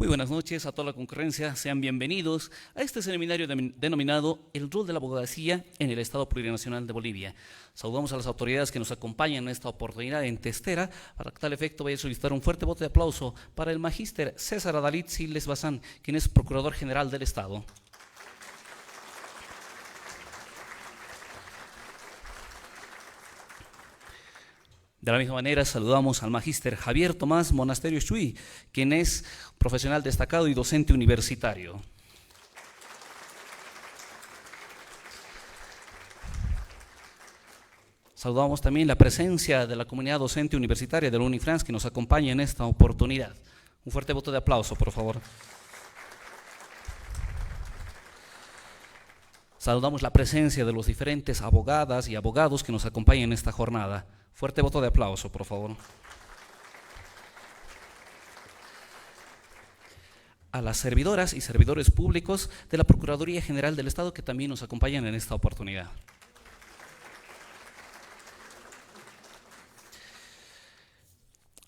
Muy buenas noches a toda la concurrencia, sean bienvenidos a este seminario denominado El rol de la abogacía en el Estado Plurinacional de Bolivia. Saludamos a las autoridades que nos acompañan en esta oportunidad en Testera. Para tal efecto voy a solicitar un fuerte voto de aplauso para el magíster César Adalid Siles Bazán, quien es Procurador General del Estado. De la misma manera, saludamos al magíster Javier Tomás Monasterio Chuy, quien es profesional destacado y docente universitario. Saludamos también la presencia de la comunidad docente universitaria de la Unifrance que nos acompaña en esta oportunidad. Un fuerte voto de aplauso, por favor. Saludamos la presencia de los diferentes abogadas y abogados que nos acompañan en esta jornada. Fuerte voto de aplauso, por favor. A las servidoras y servidores públicos de la Procuraduría General del Estado que también nos acompañan en esta oportunidad.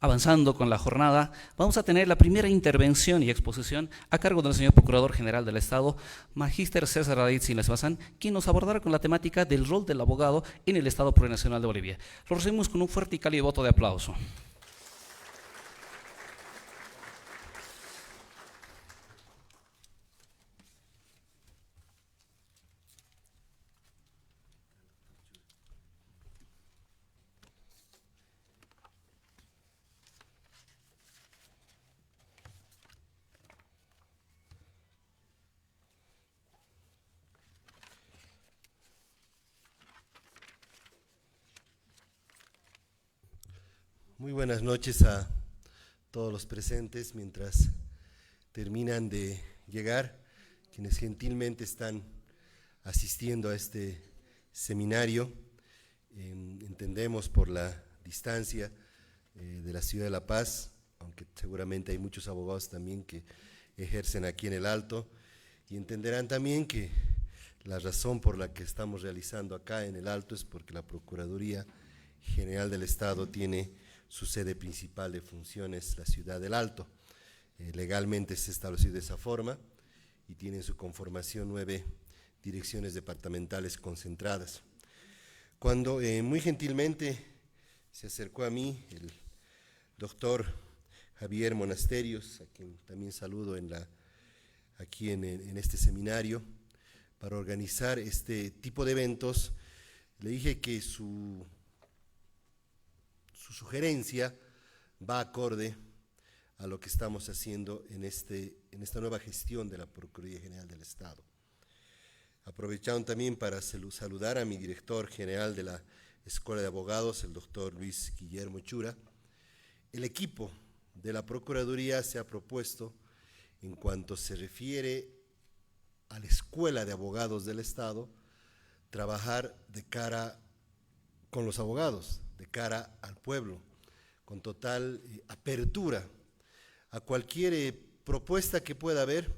Avanzando con la jornada, vamos a tener la primera intervención y exposición a cargo del señor Procurador General del Estado, magíster César Adalid Siles Bazán, quien nos abordará con la temática del rol del abogado en el Estado Plurinacional de Bolivia. Lo recibimos con un fuerte y cálido voto de aplauso. Muy buenas noches a todos los presentes. Mientras terminan de llegar, quienes gentilmente están asistiendo a este seminario, entendemos por la distancia de la ciudad de La Paz, aunque seguramente hay muchos abogados también que ejercen aquí en el Alto, y entenderán también que la razón por la que estamos realizando acá en el Alto es porque la Procuraduría General del Estado tiene su sede principal de funciones, la ciudad del Alto. Legalmente se ha establecido de esa forma y tiene en su conformación 9 direcciones departamentales concentradas. Cuando muy gentilmente se acercó a mí el doctor Javier Monasterios, a quien también saludo aquí en este seminario, para organizar este tipo de eventos, le dije que su sugerencia va acorde a lo que estamos haciendo en esta nueva gestión de la Procuraduría General del Estado. Aprovecharon también para saludar a mi director general de la Escuela de Abogados, el doctor Luis Guillermo Chura. El equipo de la Procuraduría se ha propuesto, en cuanto se refiere a la Escuela de Abogados del Estado, trabajar de cara con los abogados, de cara al pueblo, con total apertura a cualquier propuesta que pueda haber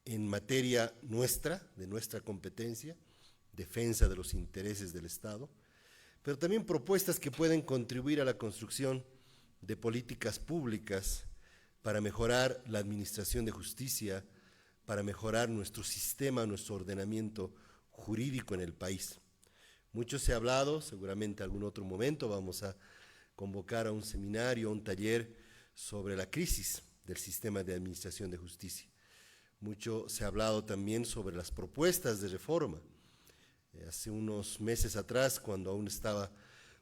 en materia nuestra, de nuestra competencia, defensa de los intereses del Estado, pero también propuestas que pueden contribuir a la construcción de políticas públicas para mejorar la administración de justicia, para mejorar nuestro sistema, nuestro ordenamiento jurídico en el país. Mucho se ha hablado, seguramente en algún otro momento vamos a convocar a un seminario, a un taller sobre la crisis del sistema de administración de justicia. Mucho se ha hablado también sobre las propuestas de reforma. Hace unos meses atrás, cuando aún estaba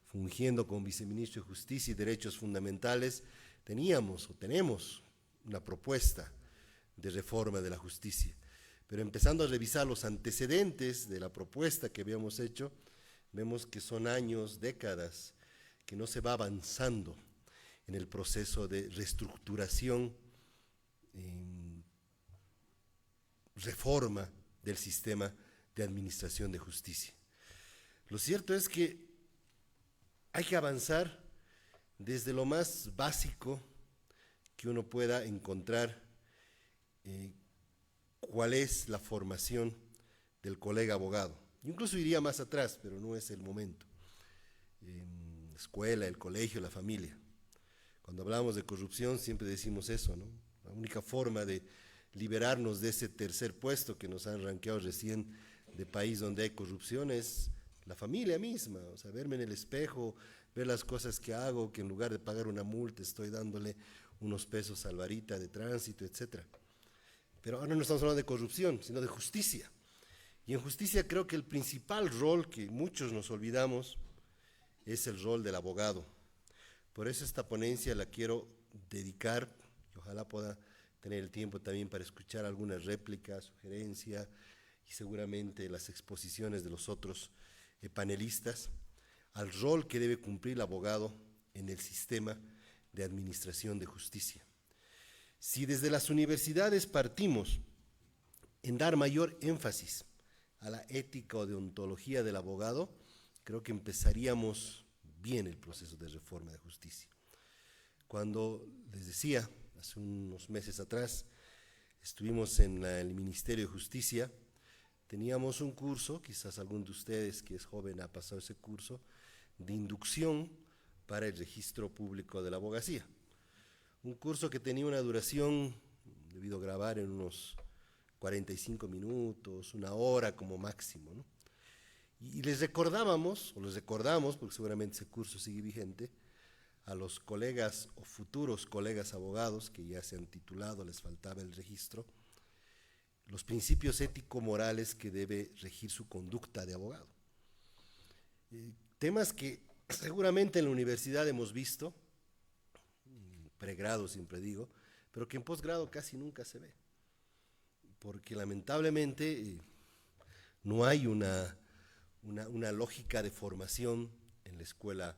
fungiendo como viceministro de Justicia y Derechos Fundamentales, tenemos una propuesta de reforma de la justicia. Pero empezando a revisar los antecedentes de la propuesta que habíamos hecho, vemos que son años, décadas, que no se va avanzando en el proceso de reestructuración, reforma del sistema de administración de justicia. Lo cierto es que hay que avanzar desde lo más básico que uno pueda encontrar, cuál es la formación del colega abogado. Incluso iría más atrás, pero no es el momento. La escuela, el colegio, la familia. Cuando hablamos de corrupción siempre decimos eso, ¿no? La única forma de liberarnos de ese tercer puesto que nos han rankeado recién de país donde hay corrupción es la familia misma, o sea, verme en el espejo, ver las cosas que hago, que en lugar de pagar una multa estoy dándole unos pesos al varita de tránsito, etcétera. Pero ahora no estamos hablando de corrupción, sino de justicia. Y en justicia creo que el principal rol que muchos nos olvidamos es el rol del abogado. Por eso esta ponencia la quiero dedicar, y ojalá pueda tener el tiempo también para escuchar algunas réplicas, sugerencias y seguramente las exposiciones de los otros panelistas, al rol que debe cumplir el abogado en el sistema de administración de justicia. Si desde las universidades partimos en dar mayor énfasis a la ética o deontología del abogado, creo que empezaríamos bien el proceso de reforma de justicia. Cuando les decía, hace unos meses atrás, estuvimos en el Ministerio de Justicia, teníamos un curso, quizás algún de ustedes que es joven ha pasado ese curso, de inducción para el registro público de la abogacía. Un curso que tenía una duración, debido a grabar en unos 45 minutos, una hora como máximo, ¿no? Y les recordábamos, o les recordamos, porque seguramente ese curso sigue vigente, a los colegas o futuros colegas abogados que ya se han titulado, les faltaba el registro, los principios ético-morales que debe regir su conducta de abogado. Temas que seguramente en la universidad hemos visto, pregrado siempre digo, pero que en posgrado casi nunca se ve, porque lamentablemente no hay una lógica de formación en la escuela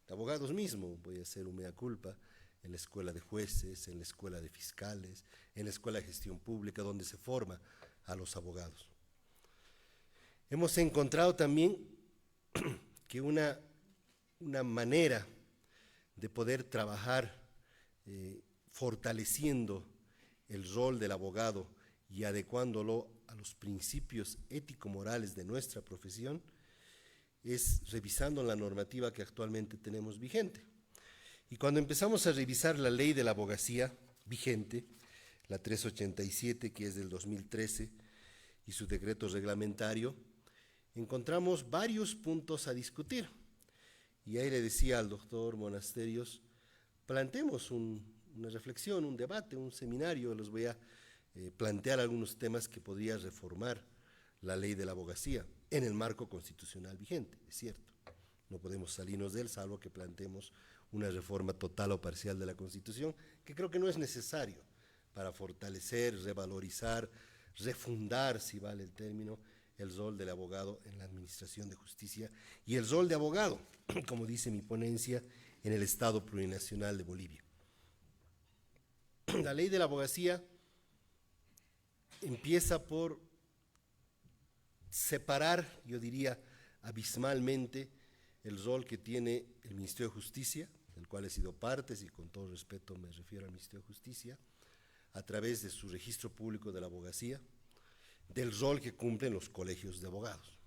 de abogados mismo, voy a hacer un mea culpa, en la escuela de jueces, en la escuela de fiscales, en la escuela de gestión pública, donde se forma a los abogados. Hemos encontrado también que una manera de poder trabajar fortaleciendo el rol del abogado y adecuándolo a los principios ético-morales de nuestra profesión es revisando la normativa que actualmente tenemos vigente. Y cuando empezamos a revisar la ley de la abogacía vigente, la 387, que es del 2013, y su decreto reglamentario, encontramos varios puntos a discutir. Y ahí le decía al doctor Monasterios, planteemos una reflexión, un debate, un seminario, les voy a plantear algunos temas que podría reformar la ley de la abogacía en el marco constitucional vigente, es cierto. No podemos salirnos de él, salvo que planteemos una reforma total o parcial de la Constitución, que creo que no es necesario para fortalecer, revalorizar, refundar, si vale el término, el rol del abogado en la administración de justicia y el rol de abogado, como dice mi ponencia, en el Estado Plurinacional de Bolivia. La ley de la abogacía empieza por separar, yo diría abismalmente, el rol que tiene el Ministerio de Justicia, del cual he sido parte, y con todo respeto me refiero al Ministerio de Justicia, a través de su registro público de la abogacía, del rol que cumplen los colegios de abogados.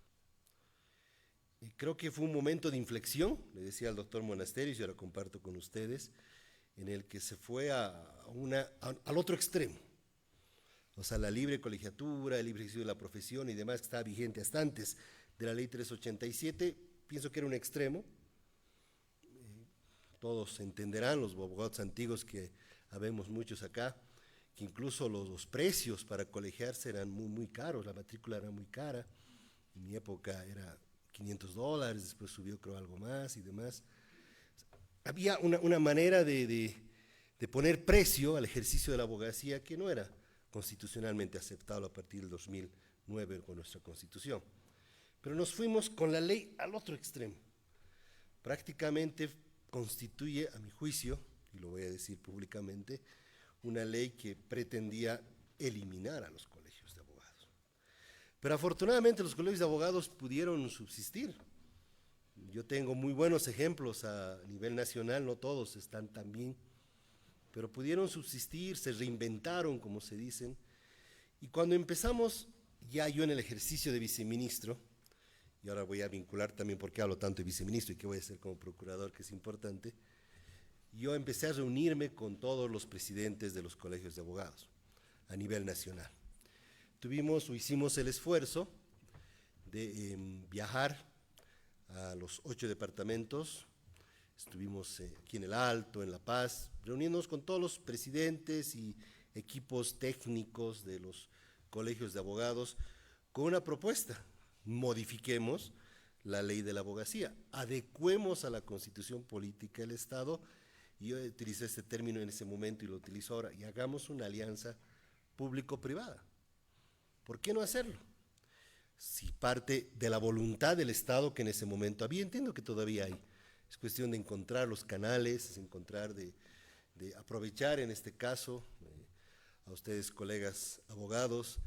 Y creo que fue un momento de inflexión, le decía al doctor Monasterios, y ahora comparto con ustedes, en el que se fue al otro extremo. O sea, la libre colegiatura, el libre ejercicio de la profesión y demás, que estaba vigente hasta antes de la ley 387, pienso que era un extremo. Todos entenderán, los abogados antiguos que habemos muchos acá, que incluso los precios para colegiarse eran muy caros, la matrícula era muy cara, en mi época era $500, después subió creo algo más y demás. Había una manera de poner precio al ejercicio de la abogacía que no era constitucionalmente aceptable a partir del 2009 con nuestra Constitución. Pero nos fuimos con la ley al otro extremo. Prácticamente constituye, a mi juicio, y lo voy a decir públicamente, una ley que pretendía eliminar a los colegios de abogados. Pero afortunadamente los colegios de abogados pudieron subsistir. Yo tengo muy buenos ejemplos a nivel nacional, no todos están tan bien, pero pudieron subsistir, se reinventaron, como se dicen, y cuando empezamos, ya yo en el ejercicio de viceministro, y ahora voy a vincular también por qué hablo tanto de viceministro y qué voy a hacer como procurador, que es importante, yo empecé a reunirme con todos los presidentes de los colegios de abogados a nivel nacional. Hicimos el esfuerzo de viajar a los 8 departamentos. Estuvimos aquí en El Alto, en La Paz, reuniéndonos con todos los presidentes y equipos técnicos de los colegios de abogados con una propuesta: modifiquemos la ley de la abogacía, adecuemos a la Constitución Política del Estado, y yo utilicé este término en ese momento y lo utilizo ahora, y hagamos una alianza público-privada. ¿Por qué no hacerlo? Si parte de la voluntad del Estado que en ese momento había, entiendo que todavía hay, es cuestión de encontrar los canales, es encontrar de aprovechar en este caso a ustedes colegas abogados,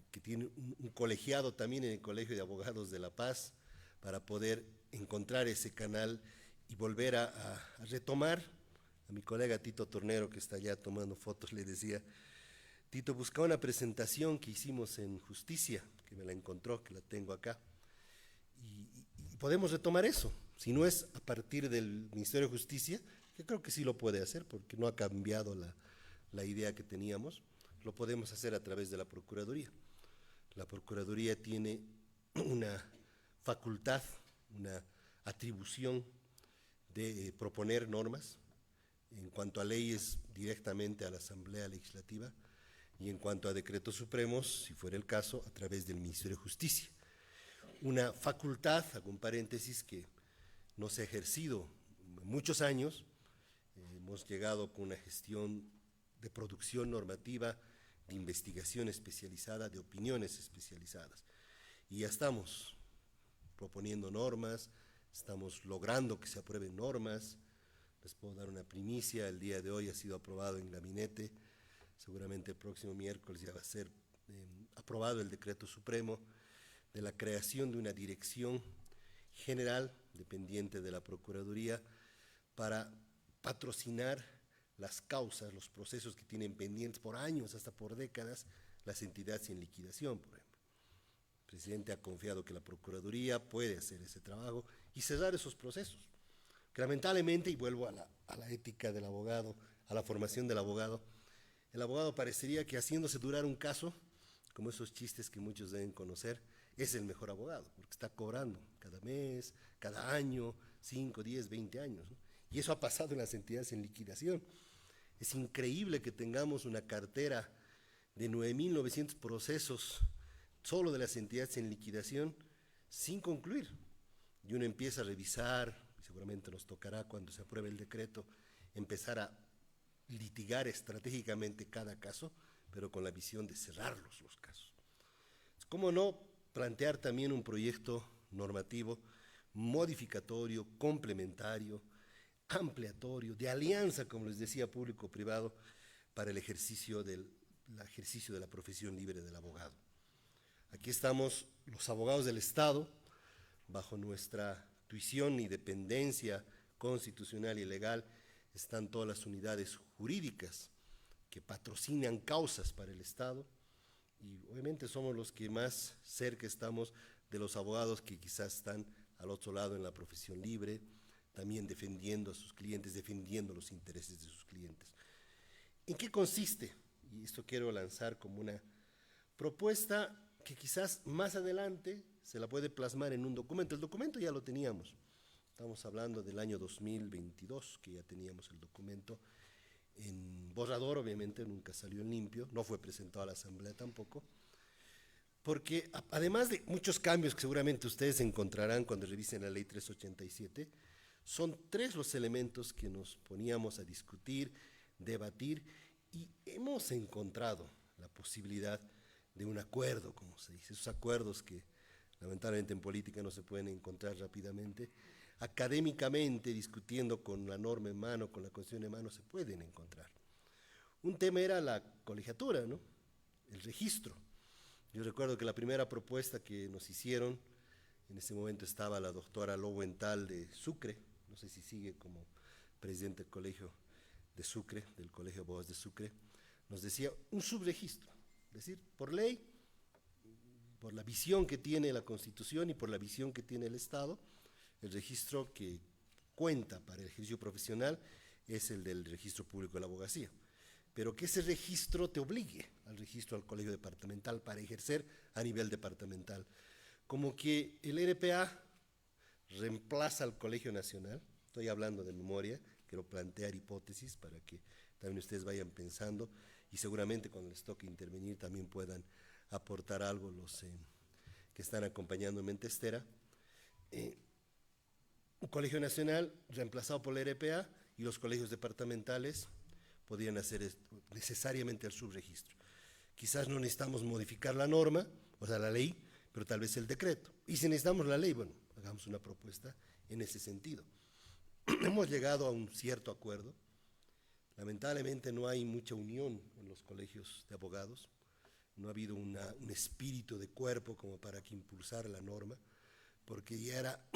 que tienen un colegiado también en el Colegio de Abogados de La Paz, para poder encontrar ese canal y volver a retomar. A mi colega Tito Tornero, que está allá tomando fotos, le decía: Tito, busca una presentación que hicimos en Justicia, que me la encontró, que la tengo acá, y podemos retomar eso. Si no es a partir del Ministerio de Justicia, que creo que sí lo puede hacer, porque no ha cambiado la idea que teníamos, lo podemos hacer a través de la Procuraduría. La Procuraduría tiene una facultad, una atribución de proponer normas en cuanto a leyes directamente a la Asamblea Legislativa, y en cuanto a decretos supremos, si fuera el caso, a través del Ministerio de Justicia. Una facultad, hago un paréntesis, que no se ha ejercido muchos años. Hemos llegado con una gestión de producción normativa, de investigación especializada, de opiniones especializadas. Y ya estamos proponiendo normas, estamos logrando que se aprueben normas. Les puedo dar una primicia: el día de hoy ha sido aprobado en gabinete, seguramente el próximo miércoles ya va a ser aprobado el decreto supremo de la creación de una dirección general dependiente de la Procuraduría para patrocinar las causas, los procesos que tienen pendientes por años, hasta por décadas, las entidades en liquidación, por ejemplo. El presidente ha confiado que la Procuraduría puede hacer ese trabajo y cerrar esos procesos. Que lamentablemente, y vuelvo a la ética del abogado, a la formación del abogado, el abogado parecería que haciéndose durar un caso, como esos chistes que muchos deben conocer, es el mejor abogado, porque está cobrando cada mes, cada año, 5, 10, 20 años, ¿no? Y eso ha pasado en las entidades en liquidación. Es increíble que tengamos una cartera de 9.900 procesos solo de las entidades en liquidación sin concluir. Y uno empieza a revisar, y seguramente nos tocará cuando se apruebe el decreto, empezar a litigar estratégicamente cada caso, pero con la visión de cerrarlos los casos. ¿Cómo no plantear también un proyecto normativo modificatorio, complementario, ampliatorio, de alianza, como les decía, público-privado, para el ejercicio de la profesión libre del abogado? Aquí estamos los abogados del Estado, bajo nuestra tuición y dependencia constitucional y legal, están todas las unidades jurídicas que patrocinan causas para el Estado, y obviamente somos los que más cerca estamos de los abogados que quizás están al otro lado en la profesión libre, también defendiendo a sus clientes, defendiendo los intereses de sus clientes. ¿En qué consiste? Y esto quiero lanzar como una propuesta que quizás más adelante se la puede plasmar en un documento. El documento ya lo teníamos. Estamos hablando del año 2022, que ya teníamos el documento en borrador, obviamente nunca salió en limpio, no fue presentado a la Asamblea tampoco, porque además de muchos cambios que seguramente ustedes encontrarán cuando revisen la Ley 387, son 3 los elementos que nos poníamos a discutir, debatir, y hemos encontrado la posibilidad de un acuerdo, como se dice, esos acuerdos que lamentablemente en política no se pueden encontrar rápidamente. Académicamente, discutiendo con la norma en mano, con la Constitución en mano, se pueden encontrar. Un tema era la colegiatura, ¿no? El registro. Yo recuerdo que la primera propuesta que nos hicieron, en ese momento estaba la doctora Lowenthal de Sucre, no sé si sigue como presidente del colegio de Sucre, del Colegio de Abogados de Sucre, nos decía un subregistro, es decir, por ley, por la visión que tiene la Constitución y por la visión que tiene el Estado, el registro que cuenta para el ejercicio profesional es el del registro público de la abogacía. Pero que ese registro te obligue al registro al colegio departamental para ejercer a nivel departamental. Como que el RPA reemplaza al Colegio Nacional, estoy hablando de memoria, quiero plantear hipótesis para que también ustedes vayan pensando y seguramente cuando les toque intervenir también puedan aportar algo los que están acompañándome en Testera. Un Colegio Nacional reemplazado por la RPA y los colegios departamentales podrían hacer necesariamente el subregistro. Quizás no necesitamos modificar la norma, o sea, la ley, pero tal vez el decreto. Y si necesitamos la ley, bueno, hagamos una propuesta en ese sentido. Hemos llegado a un cierto acuerdo. Lamentablemente no hay mucha unión en los colegios de abogados. No ha habido un espíritu de cuerpo como para que impulsara la norma, porque ya era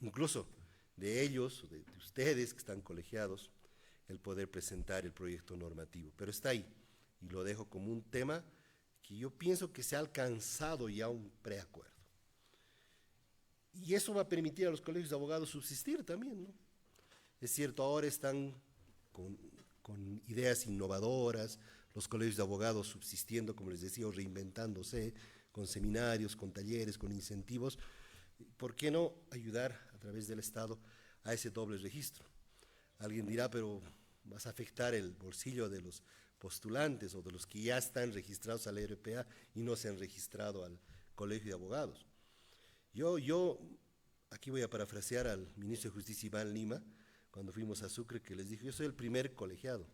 incluso de ellos, de ustedes que están colegiados, el poder presentar el proyecto normativo. Pero está ahí, y lo dejo como un tema que yo pienso que se ha alcanzado ya un preacuerdo. Y eso va a permitir a los colegios de abogados subsistir también, ¿no? Es cierto, ahora están con ideas innovadoras, los colegios de abogados subsistiendo, como les decía, reinventándose, con seminarios, con talleres, con incentivos. ¿Por qué no ayudar a través del Estado a ese doble registro? Alguien dirá, pero vas a afectar el bolsillo de los postulantes o de los que ya están registrados a la RPA y no se han registrado al Colegio de Abogados. Yo aquí voy a parafrasear al ministro de Justicia Iván Lima, cuando fuimos a Sucre, que les dijo, yo soy el primer colegiado,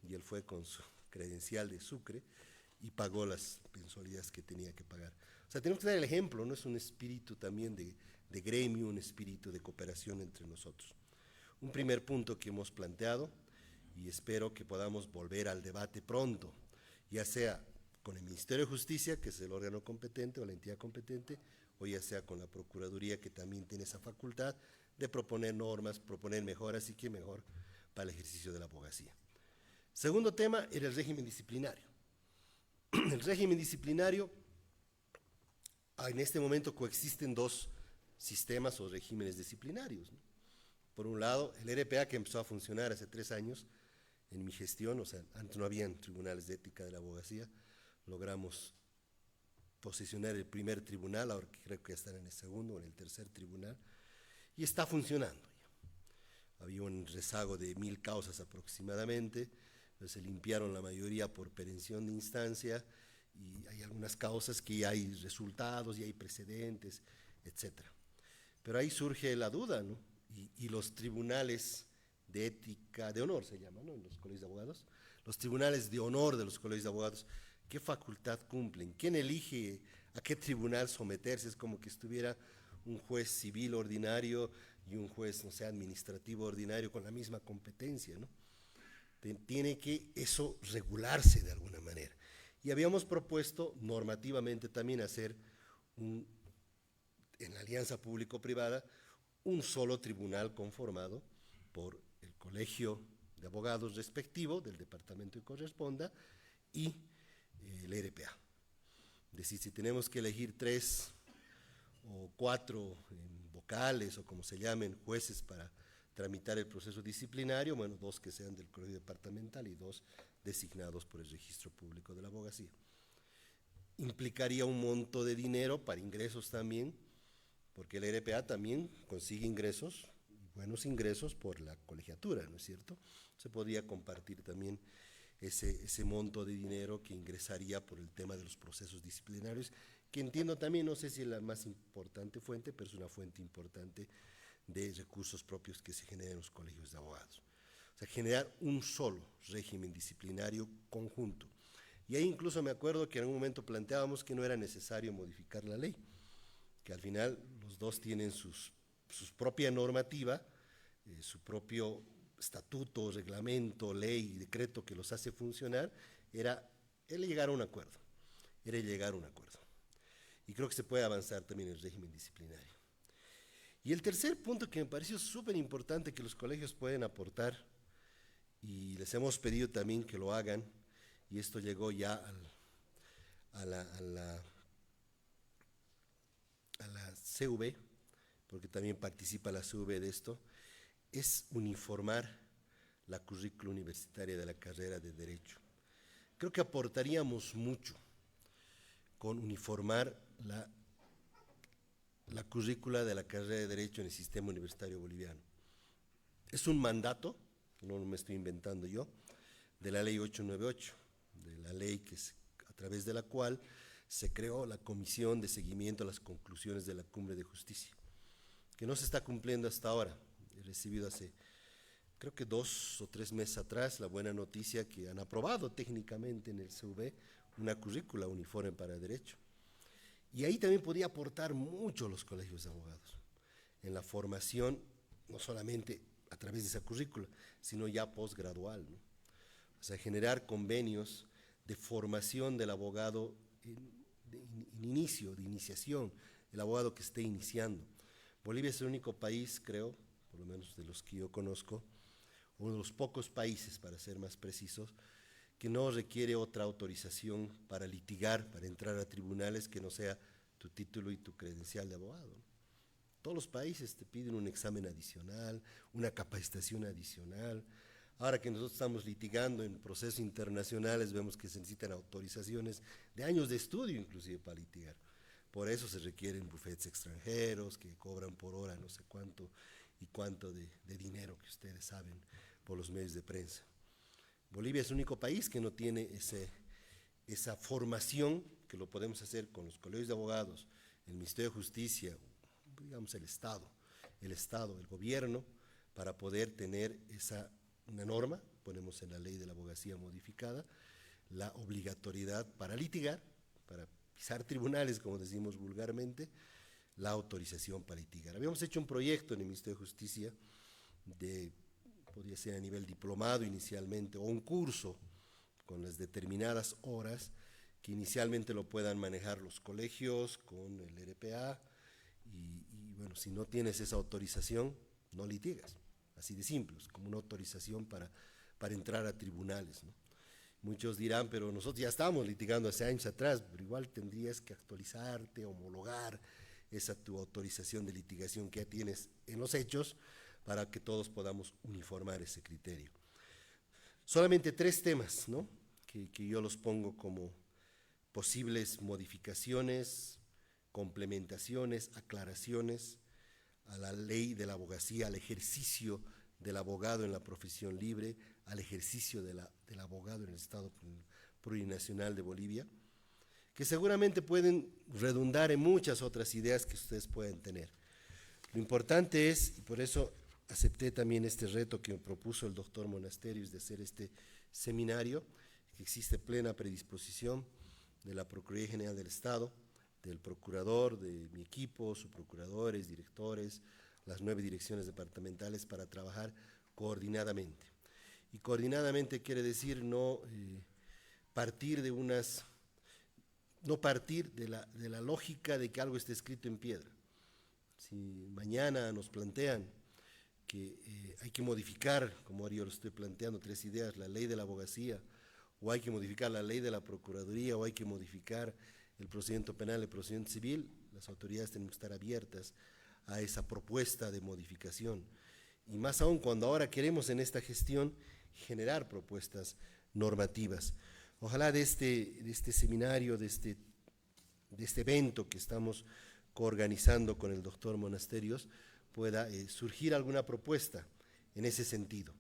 y él fue con su credencial de Sucre y pagó las mensualidades que tenía que pagar. O sea, tenemos que dar el ejemplo, ¿no? Es un espíritu también de gremio, un espíritu de cooperación entre nosotros. Un primer punto que hemos planteado, y espero que podamos volver al debate pronto, ya sea con el Ministerio de Justicia, que es el órgano competente o la entidad competente, o ya sea con la Procuraduría, que también tiene esa facultad de proponer normas, proponer mejoras y qué mejor para el ejercicio de la abogacía. Segundo tema era el régimen disciplinario. El régimen disciplinario, en este momento coexisten dos sistemas o regímenes disciplinarios, ¿no? Por un lado, el RPA, que empezó a funcionar hace 3 años en mi gestión, o sea, antes no habían tribunales de ética de la abogacía, logramos posesionar el primer tribunal, ahora creo que ya están en el segundo o en el tercer tribunal, y está funcionando ya. Había un rezago de 1000 causas aproximadamente, se limpiaron la mayoría por perención de instancia, y hay algunas causas que ya hay resultados, ya hay precedentes, etcétera. Pero ahí surge la duda, ¿no? Y los tribunales de ética, de honor se llaman, ¿no? En los colegios de abogados, los tribunales de honor de los colegios de abogados, ¿qué facultad cumplen? ¿Quién elige a qué tribunal someterse? Es como que estuviera un juez civil ordinario y un juez, no sé, administrativo ordinario con la misma competencia, ¿no? Tiene que eso regularse de alguna manera. Y habíamos propuesto normativamente también hacer en la alianza público-privada un solo tribunal conformado por el colegio de abogados respectivo del departamento que corresponda y el RPA. Es decir, si tenemos que elegir 3 o 4 vocales o como se llamen jueces para tramitar el proceso disciplinario, bueno, 2 que sean del colegio departamental y 2 designados por el registro público de la abogacía. Implicaría un monto de dinero para ingresos también, porque el RPA también consigue ingresos, buenos ingresos por la colegiatura, ¿no es cierto? Se podría compartir también ese monto de dinero que ingresaría por el tema de los procesos disciplinarios, que entiendo también, no sé si es la más importante fuente, pero es una fuente importante de recursos propios que se generan en los colegios de abogados. O sea, generar un solo régimen disciplinario conjunto. Y ahí incluso me acuerdo que en algún momento planteábamos que no era necesario modificar la ley, que al final los dos tienen su propia normativa, su propio estatuto, reglamento, ley, decreto que los hace funcionar, era llegar a un acuerdo, Y creo que se puede avanzar también en el régimen disciplinario. Y el tercer punto que me pareció súper importante que los colegios pueden aportar, y les hemos pedido también que lo hagan, y esto llegó ya a la CV, porque también participa la CV de esto, es uniformar la currícula universitaria de la carrera de Derecho. Creo que aportaríamos mucho con uniformar la currícula de la carrera de Derecho en el sistema universitario boliviano. Es un mandato, no me estoy inventando yo, de la ley 898, de la ley a través de la cual se creó la Comisión de Seguimiento a las Conclusiones de la Cumbre de Justicia, que no se está cumpliendo hasta ahora. He recibido hace, creo que 2 o 3 meses atrás, la buena noticia que han aprobado técnicamente en el CV una currícula uniforme para Derecho. Y ahí también podría aportar mucho los colegios de abogados, en la formación, no solamente a través de esa currícula, sino ya posgradual, ¿no? O sea, generar convenios de formación del abogado en inicio, de iniciación, el abogado que esté iniciando. Bolivia es el único país, creo, por lo menos de los que yo conozco, uno de los pocos países, para ser más precisos, que no requiere otra autorización para litigar, para entrar a tribunales que no sea tu título y tu credencial de abogado. Todos los países te piden un examen adicional, una capacitación adicional. Ahora que nosotros estamos litigando en procesos internacionales, vemos que se necesitan autorizaciones de años de estudio inclusive para litigar. Por eso se requieren bufetes extranjeros que cobran por hora no sé cuánto y cuánto de dinero que ustedes saben por los medios de prensa. Bolivia es el único país que no tiene esa formación, que lo podemos hacer con los colegios de abogados, el Ministerio de Justicia, digamos el Estado, el gobierno, para poder tener una norma, ponemos en la ley de la abogacía modificada, la obligatoriedad para litigar, para pisar tribunales, como decimos vulgarmente, la autorización para litigar. Habíamos hecho un proyecto en el Ministerio de Justicia podría ser a nivel diplomado inicialmente, o un curso con las determinadas horas, que inicialmente lo puedan manejar los colegios con el RPA, y bueno, si no tienes esa autorización, no litigas, así de simple, es como una autorización para entrar a tribunales, ¿no? Muchos dirán, pero nosotros ya estábamos litigando hace años atrás, pero igual tendrías que actualizarte, homologar esa tu autorización de litigación que ya tienes en los hechos, para que todos podamos uniformar ese criterio. Solamente 3 temas, ¿no?, que yo los pongo como posibles modificaciones, complementaciones, aclaraciones a la ley de la abogacía, al ejercicio del abogado en la profesión libre, al ejercicio del abogado en el Estado Plurinacional de Bolivia, que seguramente pueden redundar en muchas otras ideas que ustedes pueden tener. Lo importante es, y por eso acepté también este reto que me propuso el doctor Monasterios de hacer este seminario, que existe plena predisposición de la Procuraduría General del Estado, del procurador, de mi equipo, subprocuradores, directores, las 9 direcciones departamentales, para trabajar coordinadamente. Y coordinadamente quiere decir no partir de la lógica de que algo esté escrito en piedra. Si mañana nos plantean que hay que modificar, como ahora yo lo estoy planteando, 3 ideas, la ley de la abogacía, o hay que modificar la ley de la Procuraduría, o hay que modificar el procedimiento penal, el procedimiento civil, las autoridades tienen que estar abiertas a esa propuesta de modificación. Y más aún cuando ahora queremos en esta gestión generar propuestas normativas. Ojalá de este seminario, de este evento que estamos coorganizando con el doctor Monasterios, pueda surgir alguna propuesta en ese sentido,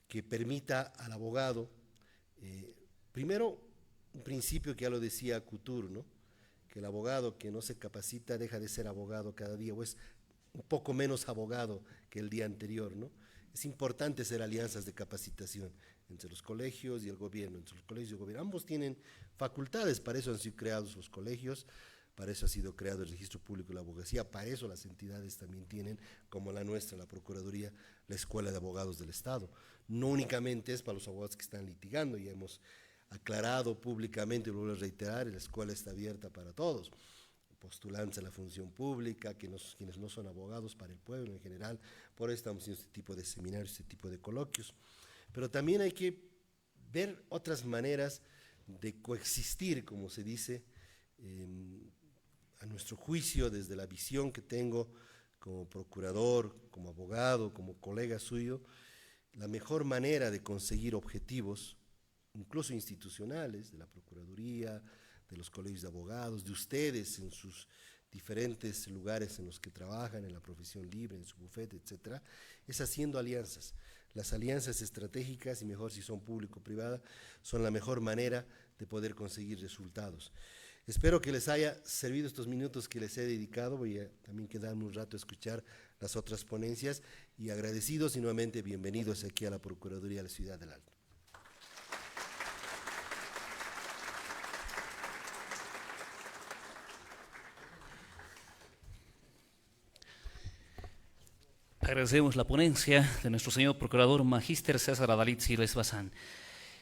que permita al abogado, primero, un principio que ya lo decía Couture, ¿no?, que el abogado que no se capacita deja de ser abogado cada día, o es un poco menos abogado que el día anterior, ¿no? Es importante hacer alianzas de capacitación entre los colegios y el gobierno, entre los colegios y el gobierno. Ambos tienen facultades, para eso han sido creados los colegios, para eso ha sido creado el Registro Público de la Abogacía, para eso las entidades también tienen, como la nuestra, la Procuraduría, la Escuela de Abogados del Estado. No únicamente es para los abogados que están litigando, ya hemos aclarado públicamente, y lo vuelvo a reiterar, la escuela está abierta para todos, postulantes a la función pública, quienes no son abogados, para el pueblo en general. Por eso estamos haciendo este tipo de seminarios, este tipo de coloquios. Pero también hay que ver otras maneras de coexistir, como se dice, a nuestro juicio, desde la visión que tengo como procurador, como abogado, como colega suyo, la mejor manera de conseguir objetivos, incluso institucionales, de la Procuraduría, de los colegios de abogados, de ustedes en sus diferentes lugares en los que trabajan, en la profesión libre, en su bufete, etcétera, es haciendo alianzas. Las alianzas estratégicas, y mejor si son público-privada, son la mejor manera de poder conseguir resultados. Espero que les haya servido estos minutos que les he dedicado. Voy a también quedarme un rato a escuchar las otras ponencias, y agradecidos y nuevamente bienvenidos aquí a la Procuraduría de la Ciudad del Alto. Agradecemos la ponencia de nuestro señor Procurador Magíster César Adalid Siles Bazán.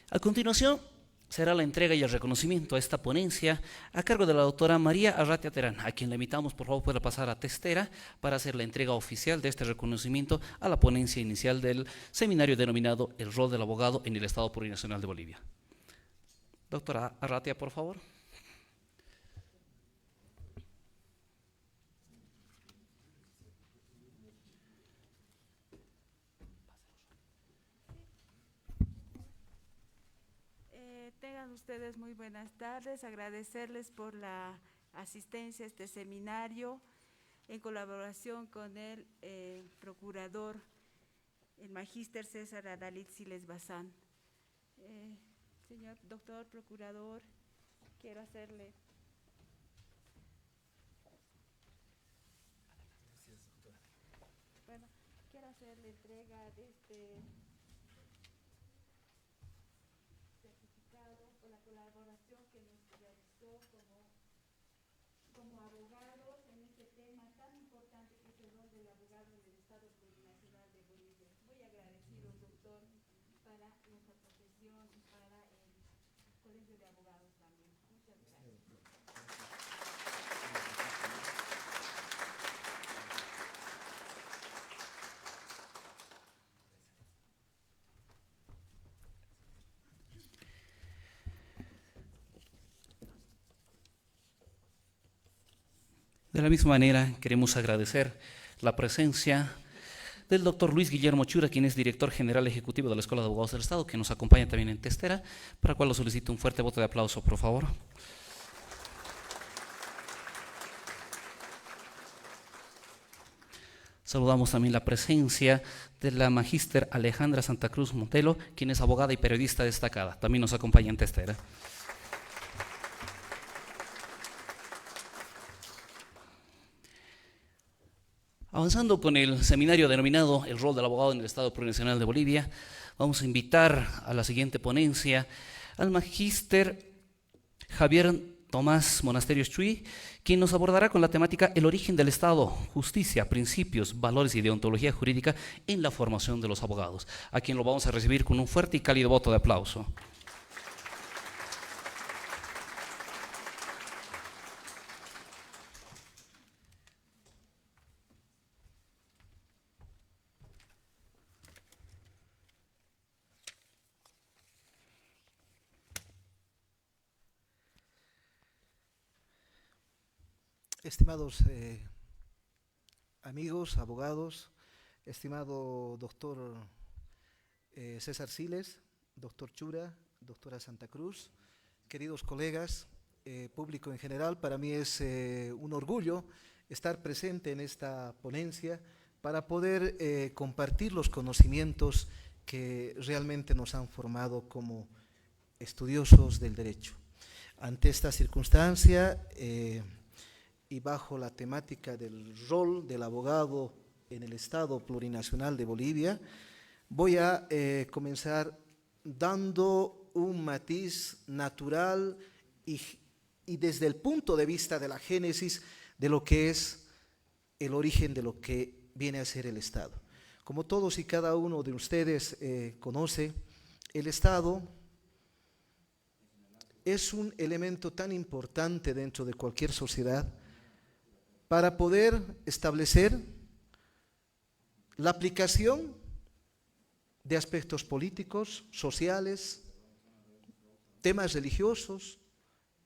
A continuación, será la entrega y el reconocimiento a esta ponencia a cargo de la doctora María Arratia Terán, a quien le invitamos por favor pueda pasar a Testera para hacer la entrega oficial de este reconocimiento a la ponencia inicial del seminario denominado El rol del abogado en el Estado Plurinacional de Bolivia. Doctora Arratia, por favor. Tengan ustedes muy buenas tardes, agradecerles por la asistencia a este seminario en colaboración con el procurador, el magíster César Adalid Siles Bazán. Señor doctor procurador, quiero hacerle… Bueno, quiero hacerle entrega de este por la colaboración que nos realizó como abogados en este tema tan importante que es el rol del abogado en el Estado Plurinacional de Bolivia. Muy agradecidos, doctor, para nuestra profesión y para el Colegio de Abogados también. Muchas gracias. De la misma manera, queremos agradecer la presencia del doctor Luis Guillermo Chura, quien es director general ejecutivo de la Escuela de Abogados del Estado, que nos acompaña también en Testera, para el cual lo solicito un fuerte voto de aplauso, por favor. Saludamos también la presencia de la magíster Alejandra Santa Cruz Montelo, quien es abogada y periodista destacada, también nos acompaña en Testera. Avanzando con el seminario denominado El rol del abogado en el Estado Plurinacional de Bolivia, vamos a invitar a la siguiente ponencia al magíster Javier Tomás Monasterios Chuy, quien nos abordará con la temática El origen del Estado, justicia, principios, valores y deontología jurídica en la formación de los abogados, a quien lo vamos a recibir con un fuerte y cálido voto de aplauso. Estimados amigos, abogados, estimado doctor César Siles, doctor Chura, doctora Santa Cruz, queridos colegas, público en general, para mí es un orgullo estar presente en esta ponencia para poder compartir los conocimientos que realmente nos han formado como estudiosos del derecho. Ante esta circunstancia, y bajo la temática del rol del abogado en el Estado Plurinacional de Bolivia, voy a comenzar dando un matiz natural y desde el punto de vista de la génesis de lo que es el origen de lo que viene a ser el Estado. Como todos y cada uno de ustedes conoce, el Estado es un elemento tan importante dentro de cualquier sociedad para poder establecer la aplicación de aspectos políticos, sociales, temas religiosos,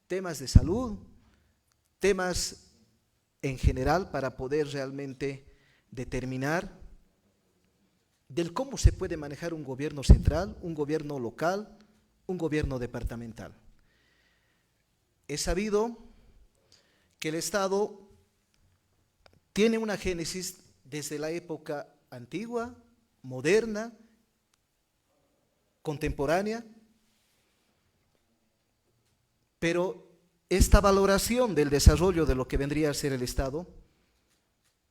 temas de salud, temas en general para poder realmente determinar del cómo se puede manejar un gobierno central, un gobierno local, un gobierno departamental. Es sabido que el Estado tiene una génesis desde la época antigua, moderna, contemporánea, pero esta valoración del desarrollo de lo que vendría a ser el Estado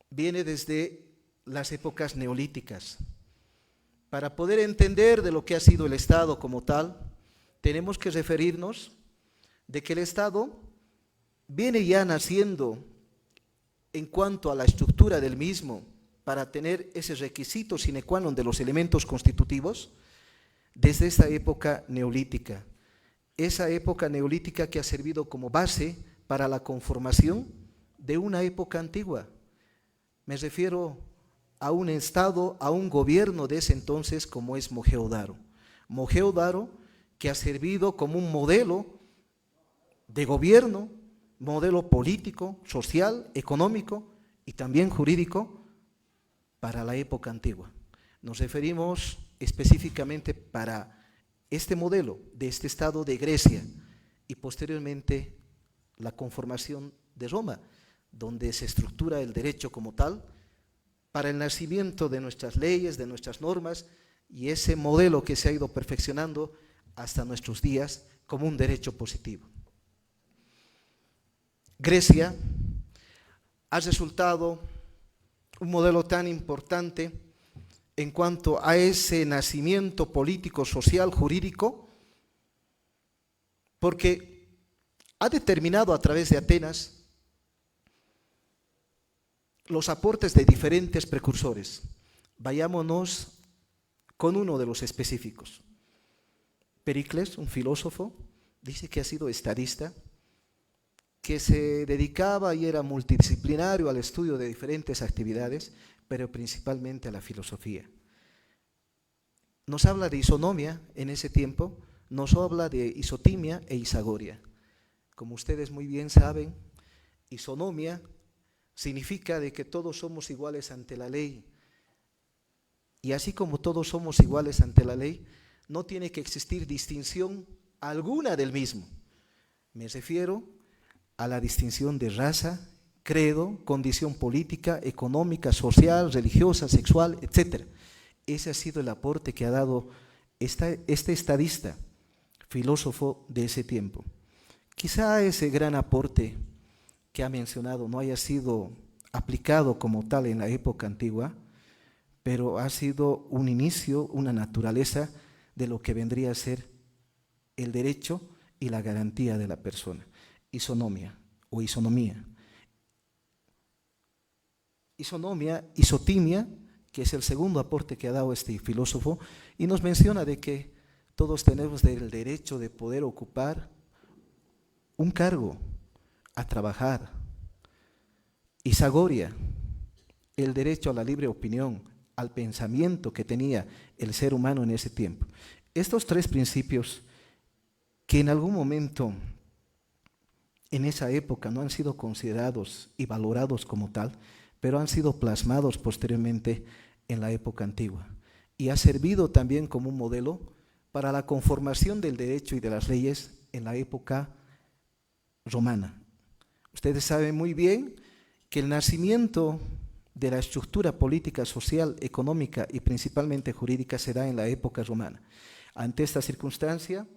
viene desde las épocas neolíticas. Para poder entender de lo que ha sido el Estado como tal, tenemos que referirnos de que el Estado viene ya naciendo en cuanto a la estructura del mismo para tener ese requisito sine qua non de los elementos constitutivos desde esta época neolítica. Esa época neolítica que ha servido como base para la conformación de una época antigua. Me refiero a un Estado, a un gobierno de ese entonces como es Mohenjo-Daro. Mohenjo-Daro que ha servido como un modelo de gobierno, modelo político, social, económico y también jurídico para la época antigua. Nos referimos específicamente para este modelo de este Estado de Grecia y posteriormente la conformación de Roma, donde se estructura el derecho como tal para el nacimiento de nuestras leyes, de nuestras normas y ese modelo que se ha ido perfeccionando hasta nuestros días como un derecho positivo. Grecia ha resultado un modelo tan importante en cuanto a ese nacimiento político, social, jurídico, porque ha determinado a través de Atenas los aportes de diferentes precursores. Vayámonos con uno de los específicos. Pericles, un filósofo, dice que ha sido estadista, que se dedicaba y era multidisciplinario al estudio de diferentes actividades, pero principalmente a la filosofía. Nos habla de isonomia en ese tiempo, nos habla de isotimia e isagoria. Como ustedes muy bien saben, isonomia significa de que todos somos iguales ante la ley. Y así como todos somos iguales ante la ley, no tiene que existir distinción alguna del mismo. Me refiero a la distinción de raza, credo, condición política, económica, social, religiosa, sexual, etc. Ese ha sido el aporte que ha dado este estadista, filósofo de ese tiempo. Quizá ese gran aporte que ha mencionado no haya sido aplicado como tal en la época antigua, pero ha sido un inicio, una naturaleza de lo que vendría a ser el derecho y la garantía de la persona. Isonomia o isonomía. Isonomia, isotimia, que es el segundo aporte que ha dado este filósofo, y nos menciona de que todos tenemos el derecho de poder ocupar un cargo, a trabajar. Isagoria, el derecho a la libre opinión, al pensamiento que tenía el ser humano en ese tiempo. Estos tres principios que en algún momento en esa época no han sido considerados y valorados como tal, pero han sido plasmados posteriormente en la época antigua y ha servido también como un modelo para la conformación del derecho y de las leyes en la época romana. Ustedes saben muy bien que el nacimiento de la estructura política, social, económica y principalmente jurídica se da en la época romana. Ante esta circunstancia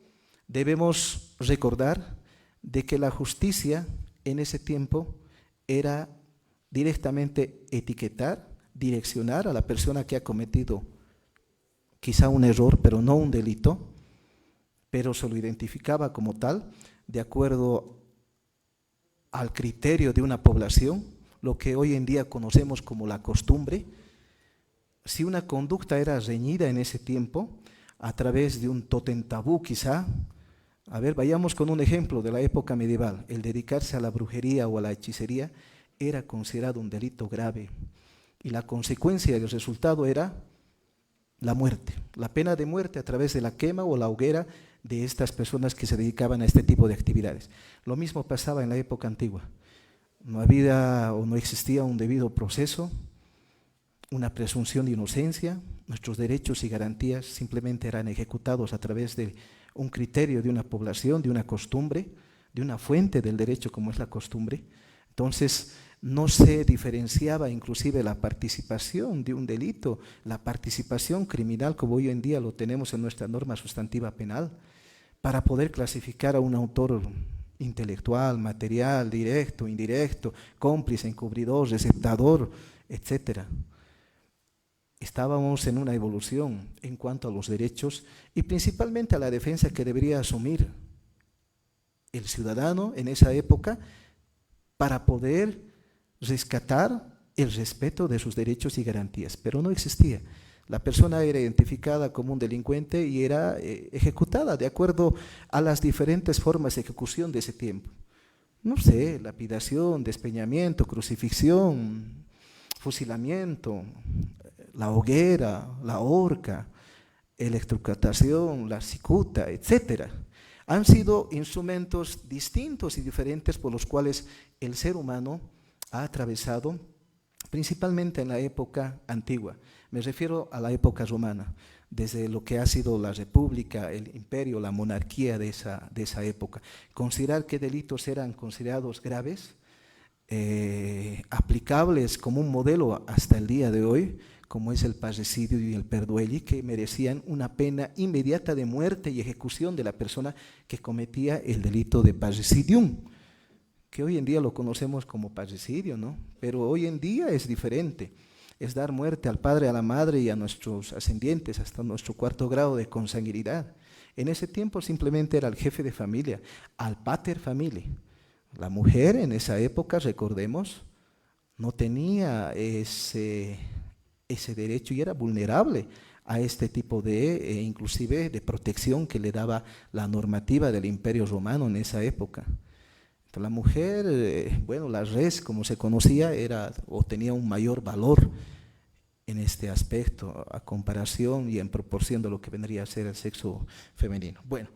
debemos recordar de que la justicia en ese tiempo era directamente etiquetar, direccionar a la persona que ha cometido quizá un error, pero no un delito, pero se lo identificaba como tal, de acuerdo al criterio de una población, lo que hoy en día conocemos como la costumbre. Si una conducta era reñida en ese tiempo, a través de un tótem tabú quizá, a ver, vayamos con un ejemplo de la época medieval, el dedicarse a la brujería o a la hechicería era considerado un delito grave y la consecuencia y el resultado era la muerte, la pena de muerte a través de la quema o la hoguera de estas personas que se dedicaban a este tipo de actividades. Lo mismo pasaba en la época antigua. No había o no existía un debido proceso, una presunción de inocencia, nuestros derechos y garantías simplemente eran ejecutados a través de un criterio de una población, de una costumbre, de una fuente del derecho como es la costumbre. Entonces, no se diferenciaba inclusive la participación de un delito, la participación criminal como hoy en día lo tenemos en nuestra norma sustantiva penal, para poder clasificar a un autor intelectual, material, directo, indirecto, cómplice, encubridor, receptador, etc. Estábamos en una evolución en cuanto a los derechos y principalmente a la defensa que debería asumir el ciudadano en esa época para poder rescatar el respeto de sus derechos y garantías, pero no existía. La persona era identificada como un delincuente y era ejecutada de acuerdo a las diferentes formas de ejecución de ese tiempo. No sé, lapidación, despeñamiento, crucifixión, fusilamiento, la hoguera, la horca, electrocutación, la cicuta, etc. Han sido instrumentos distintos y diferentes por los cuales el ser humano ha atravesado, principalmente en la época antigua. Me refiero a la época romana, desde lo que ha sido la república, el imperio, la monarquía de esa época. Considerar qué delitos eran considerados graves, aplicables como un modelo hasta el día de hoy, como es el parricidio y el perduelli, que merecían una pena inmediata de muerte y ejecución de la persona que cometía el delito de parricidium, que hoy en día lo conocemos como parricidio, ¿no? Pero hoy en día es diferente, es dar muerte al padre, a la madre y a nuestros ascendientes hasta nuestro 4º grado de consanguinidad. En ese tiempo simplemente era el jefe de familia, al pater familiae. La mujer en esa época, recordemos, no tenía ese derecho y era vulnerable a este tipo de, inclusive de protección que le daba la normativa del Imperio Romano en esa época. Entonces, la mujer, bueno, la res como se conocía era o tenía un mayor valor en este aspecto a comparación y en proporción de lo que vendría a ser el sexo femenino. Bueno,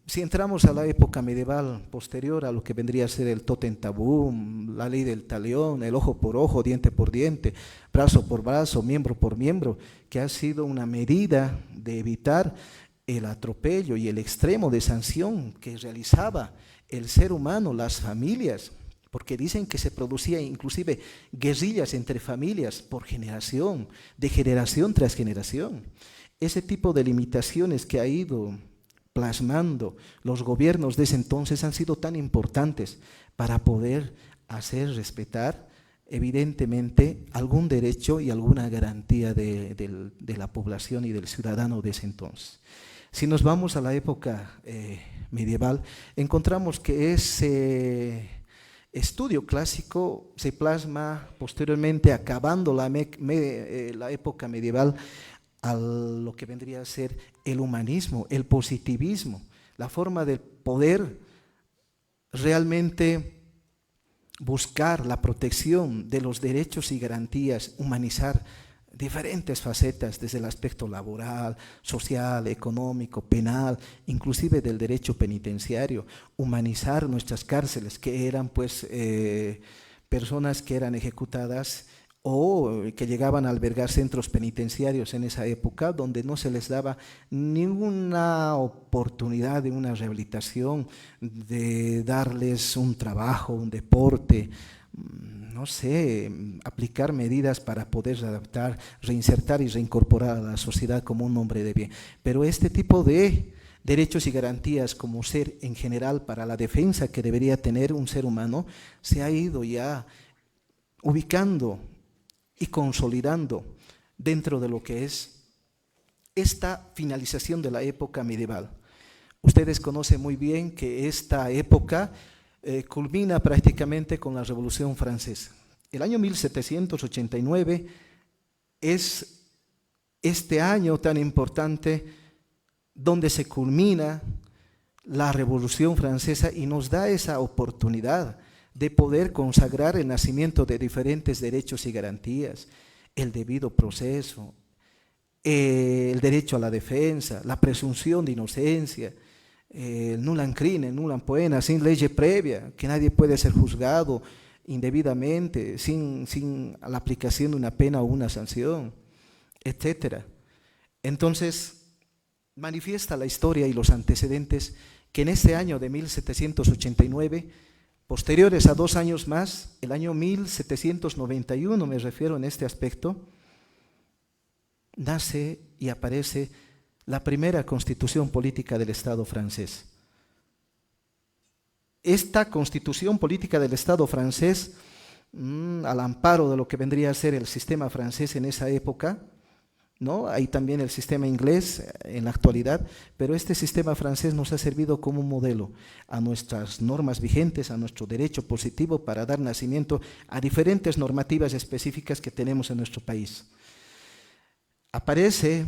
si entramos a la época medieval posterior a lo que vendría a ser el totem tabú, la ley del talión, el ojo por ojo, diente por diente, brazo por brazo, miembro por miembro, que ha sido una medida de evitar el atropello y el extremo de sanción que realizaba el ser humano, las familias, porque dicen que se producía inclusive guerrillas entre familias por generación, de generación tras generación. Ese tipo de limitaciones que ha ido plasmando los gobiernos de ese entonces han sido tan importantes para poder hacer respetar evidentemente algún derecho y alguna garantía de la población y del ciudadano de ese entonces. Si nos vamos a la época medieval, encontramos que ese estudio clásico se plasma posteriormente, acabando la época medieval, a lo que vendría a ser el humanismo, el positivismo, la forma de poder realmente buscar la protección de los derechos y garantías, humanizar diferentes facetas desde el aspecto laboral, social, económico, penal, inclusive del derecho penitenciario, humanizar nuestras cárceles, que eran pues personas que eran ejecutadas o que llegaban a albergar centros penitenciarios en esa época donde no se les daba ninguna oportunidad de una rehabilitación, de darles un trabajo, un deporte, no sé, aplicar medidas para poder adaptar, reinsertar y reincorporar a la sociedad como un hombre de bien. Pero este tipo de derechos y garantías como ser en general para la defensa que debería tener un ser humano se ha ido ya ubicando y consolidando dentro de lo que es esta finalización de la época medieval. Ustedes conocen muy bien que esta época culmina prácticamente con la Revolución Francesa. El año 1789 es este año tan importante donde se culmina la Revolución Francesa y nos da esa oportunidad de poder consagrar el nacimiento de diferentes derechos y garantías, el debido proceso, el derecho a la defensa, la presunción de inocencia, el nullam crime, nullam poena, sin ley previa, que nadie puede ser juzgado indebidamente, sin la aplicación de una pena o una sanción, etcétera. Entonces, manifiesta la historia y los antecedentes que en este año de 1789, posteriores a 2 años más, el año 1791 me refiero en este aspecto, nace y aparece la primera constitución política del Estado francés. Esta constitución política del Estado francés, al amparo de lo que vendría a ser el sistema francés en esa época, ¿no? Hay también el sistema inglés en la actualidad, pero este sistema francés nos ha servido como un modelo a nuestras normas vigentes, a nuestro derecho positivo para dar nacimiento a diferentes normativas específicas que tenemos en nuestro país. Aparece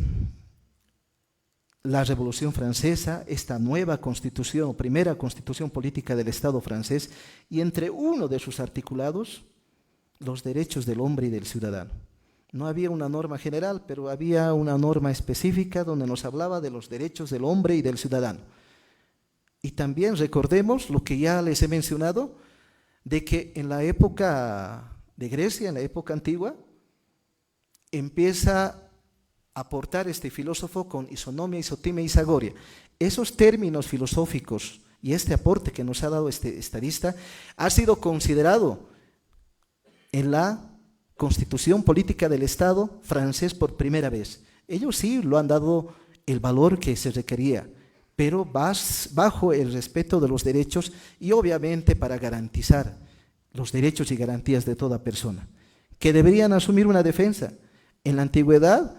la Revolución Francesa, esta nueva constitución, o primera constitución política del Estado francés, y entre uno de sus articulados, los derechos del hombre y del ciudadano. No había una norma general, pero había una norma específica donde nos hablaba de los derechos del hombre y del ciudadano. Y también recordemos lo que ya les he mencionado, de que en la época de Grecia, en la época antigua, empieza a aportar este filósofo con isonomia, isotimia y isagoria. Esos términos filosóficos y este aporte que nos ha dado este estadista ha sido considerado en la Constitución Política del Estado francés por primera vez. Ellos sí lo han dado el valor que se requería, pero bajo el respeto de los derechos y obviamente para garantizar los derechos y garantías de toda persona, que deberían asumir una defensa. En la antigüedad,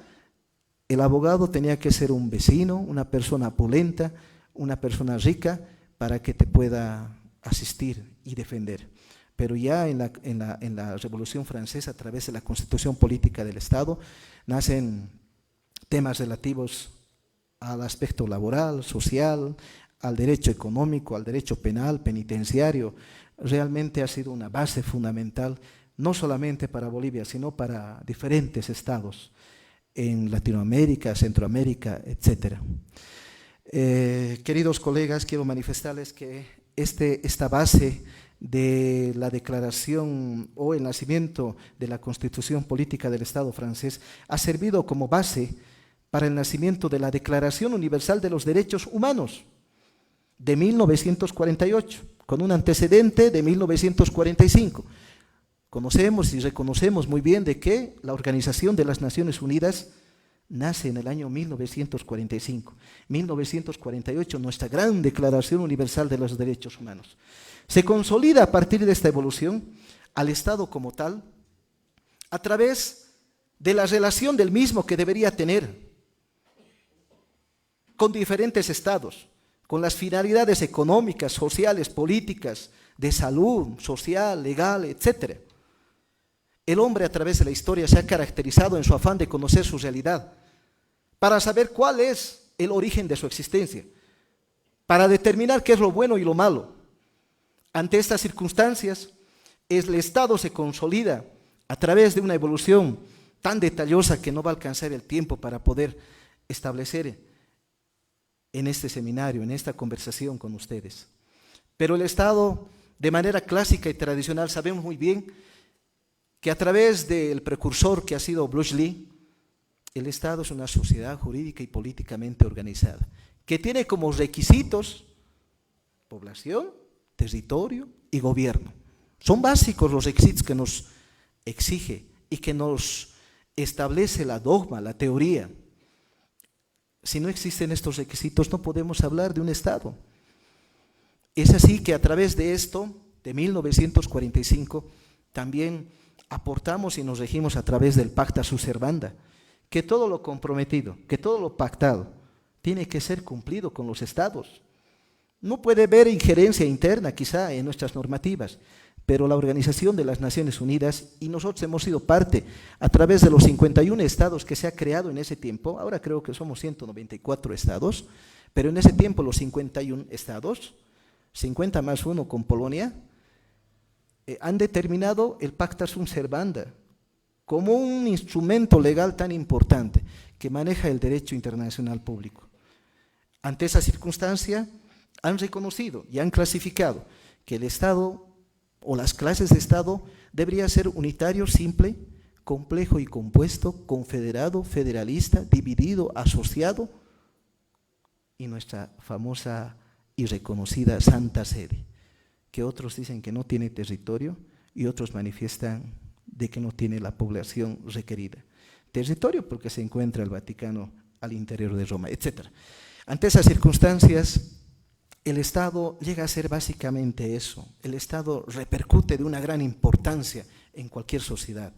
el abogado tenía que ser un vecino, una persona opulenta, una persona rica, para que te pueda asistir y defender. Pero ya en la Revolución Francesa, a través de la Constitución Política del Estado, nacen temas relativos al aspecto laboral, social, al derecho económico, al derecho penal, penitenciario. Realmente ha sido una base fundamental, no solamente para Bolivia, sino para diferentes estados en Latinoamérica, Centroamérica, etc. Queridos colegas, quiero manifestarles que esta base de la declaración o el nacimiento de la Constitución Política del Estado francés ha servido como base para el nacimiento de la Declaración Universal de los Derechos Humanos de 1948, con un antecedente de 1945. Conocemos y reconocemos muy bien de que la Organización de las Naciones Unidas nace en el año 1945. 1948, nuestra gran Declaración Universal de los Derechos Humanos. Se consolida a partir de esta evolución al Estado como tal, a través de la relación del mismo que debería tener con diferentes estados, con las finalidades económicas, sociales, políticas, de salud, social, legal, etc. El hombre a través de la historia se ha caracterizado en su afán de conocer su realidad, para saber cuál es el origen de su existencia, para determinar qué es lo bueno y lo malo. Ante estas circunstancias, el Estado se consolida a través de una evolución tan detallosa que no va a alcanzar el tiempo para poder establecer en este seminario, en esta conversación con ustedes. Pero el Estado, de manera clásica y tradicional, sabemos muy bien que a través del precursor que ha sido Bruce Lee, el Estado es una sociedad jurídica y políticamente organizada, que tiene como requisitos población, territorio y gobierno. Son básicos los requisitos que nos exige y que nos establece la dogma, la teoría. Si no existen estos requisitos, no podemos hablar de un Estado. Es así que a través de esto, de 1945, también aportamos y nos regimos a través del Pacta Sunt Servanda, que todo lo comprometido, que todo lo pactado, tiene que ser cumplido con los Estados. No puede haber injerencia interna quizá en nuestras normativas, pero la Organización de las Naciones Unidas, y nosotros hemos sido parte a través de los 51 estados que se ha creado en ese tiempo, ahora creo que somos 194 estados, pero en ese tiempo los 51 estados, 50 más 1 con Polonia, han determinado el Pacta Sunt Servanda como un instrumento legal tan importante que maneja el derecho internacional público. Ante esa circunstancia, han reconocido y han clasificado que el Estado o las clases de Estado debería ser unitario, simple, complejo y compuesto, confederado, federalista, dividido, asociado, y nuestra famosa y reconocida Santa Sede, que otros dicen que no tiene territorio y otros manifiestan de que no tiene la población requerida. Territorio porque se encuentra el Vaticano al interior de Roma, etc. Ante esas circunstancias, el Estado llega a ser básicamente eso. El Estado repercute de una gran importancia en cualquier sociedad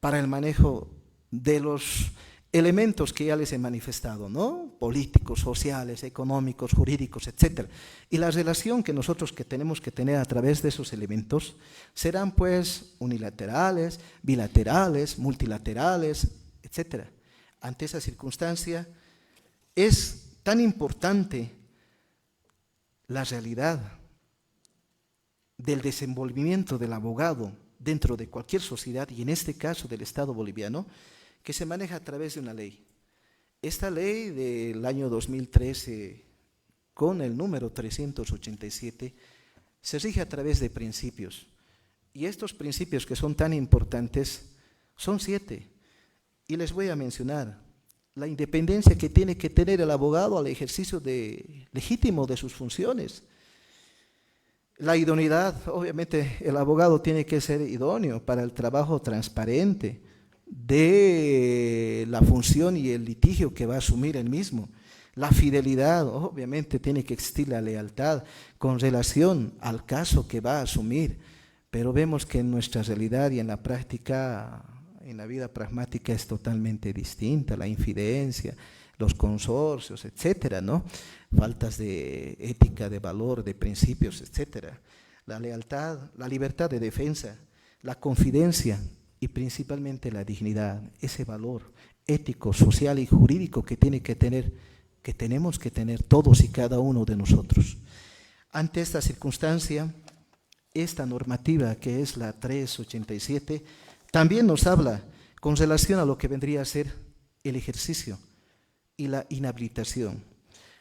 para el manejo de los elementos que ya les he manifestado, ¿no? Políticos, sociales, económicos, jurídicos, etc. Y la relación que nosotros tenemos que tener a través de esos elementos serán pues unilaterales, bilaterales, multilaterales, etc. Ante esa circunstancia es tan importante la realidad del desenvolvimiento del abogado dentro de cualquier sociedad, y en este caso del Estado boliviano, que se maneja a través de una ley. Esta ley del año 2013, con el número 387, se rige a través de principios. Y estos principios que son tan importantes son 7. Y les voy a mencionar la independencia que tiene que tener el abogado al ejercicio legítimo de sus funciones. La idoneidad, obviamente el abogado tiene que ser idóneo para el trabajo transparente de la función y el litigio que va a asumir él mismo. La fidelidad, obviamente tiene que existir la lealtad con relación al caso que va a asumir, pero vemos que en nuestra realidad y en la práctica, en la vida pragmática es totalmente distinta, la infidencia, los consorcios, etcétera, ¿no? Faltas de ética, de valor, de principios, etcétera. La lealtad, la libertad de defensa, la confidencia y principalmente la dignidad, ese valor ético, social y jurídico que tenemos que tener todos y cada uno de nosotros. Ante esta circunstancia, esta normativa que es la 387 también nos habla con relación a lo que vendría a ser el ejercicio y la inhabilitación.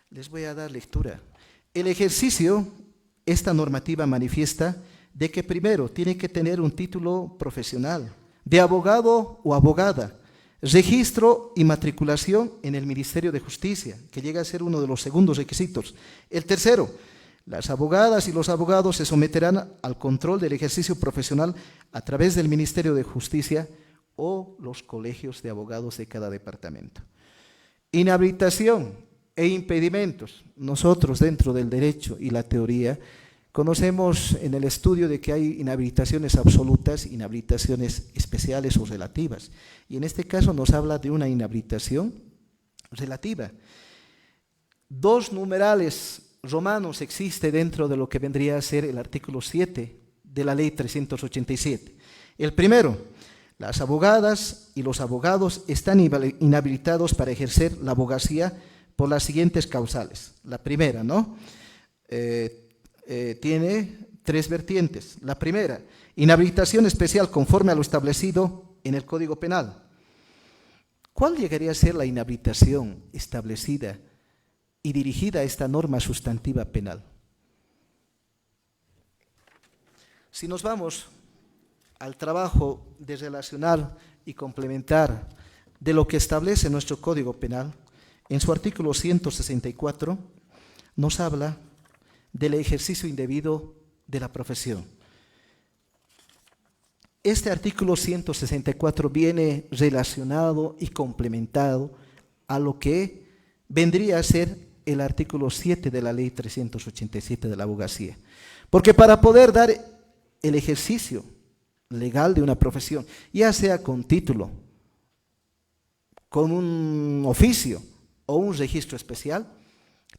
Les voy a dar lectura. El ejercicio, esta normativa manifiesta de que primero tiene que tener un título profesional, de abogado o abogada, registro y matriculación en el Ministerio de Justicia, que llega a ser uno de los segundos requisitos. El tercero, las abogadas y los abogados se someterán al control del ejercicio profesional a través del Ministerio de Justicia o los colegios de abogados de cada departamento. Inhabilitación e impedimentos. Nosotros dentro del derecho y la teoría conocemos en el estudio de que hay inhabilitaciones absolutas, inhabilitaciones especiales o relativas. Y en este caso nos habla de una inhabilitación relativa. 2 numerales romanos existe dentro de lo que vendría a ser el artículo 7 de la ley 387. El primero, las abogadas y los abogados están inhabilitados para ejercer la abogacía por las siguientes causales. La primera, ¿no? Tiene 3 vertientes. La primera, inhabilitación especial conforme a lo establecido en el Código Penal. ¿Cuál llegaría a ser la inhabilitación establecida y dirigida a esta norma sustantiva penal? Si nos vamos al trabajo de relacionar y complementar de lo que establece nuestro Código Penal, en su artículo 164 nos habla del ejercicio indebido de la profesión. Este artículo 164 viene relacionado y complementado a lo que vendría a ser el artículo 7 de la ley 387 de la abogacía. Porque para poder dar el ejercicio legal de una profesión, ya sea con título, con un oficio o un registro especial,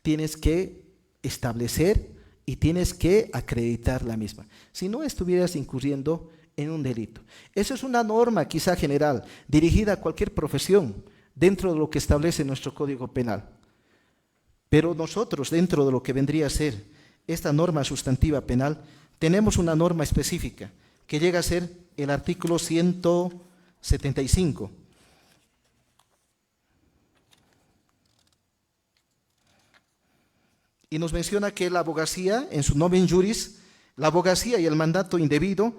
tienes que establecer y tienes que acreditar la misma. Si no, estuvieras incurriendo en un delito. Esa es una norma quizá general, dirigida a cualquier profesión dentro de lo que establece nuestro Código Penal. Pero nosotros, dentro de lo que vendría a ser esta norma sustantiva penal, tenemos una norma específica que llega a ser el artículo 175. Y nos menciona que la abogacía, en su nomen juris, La abogacía y el mandato indebido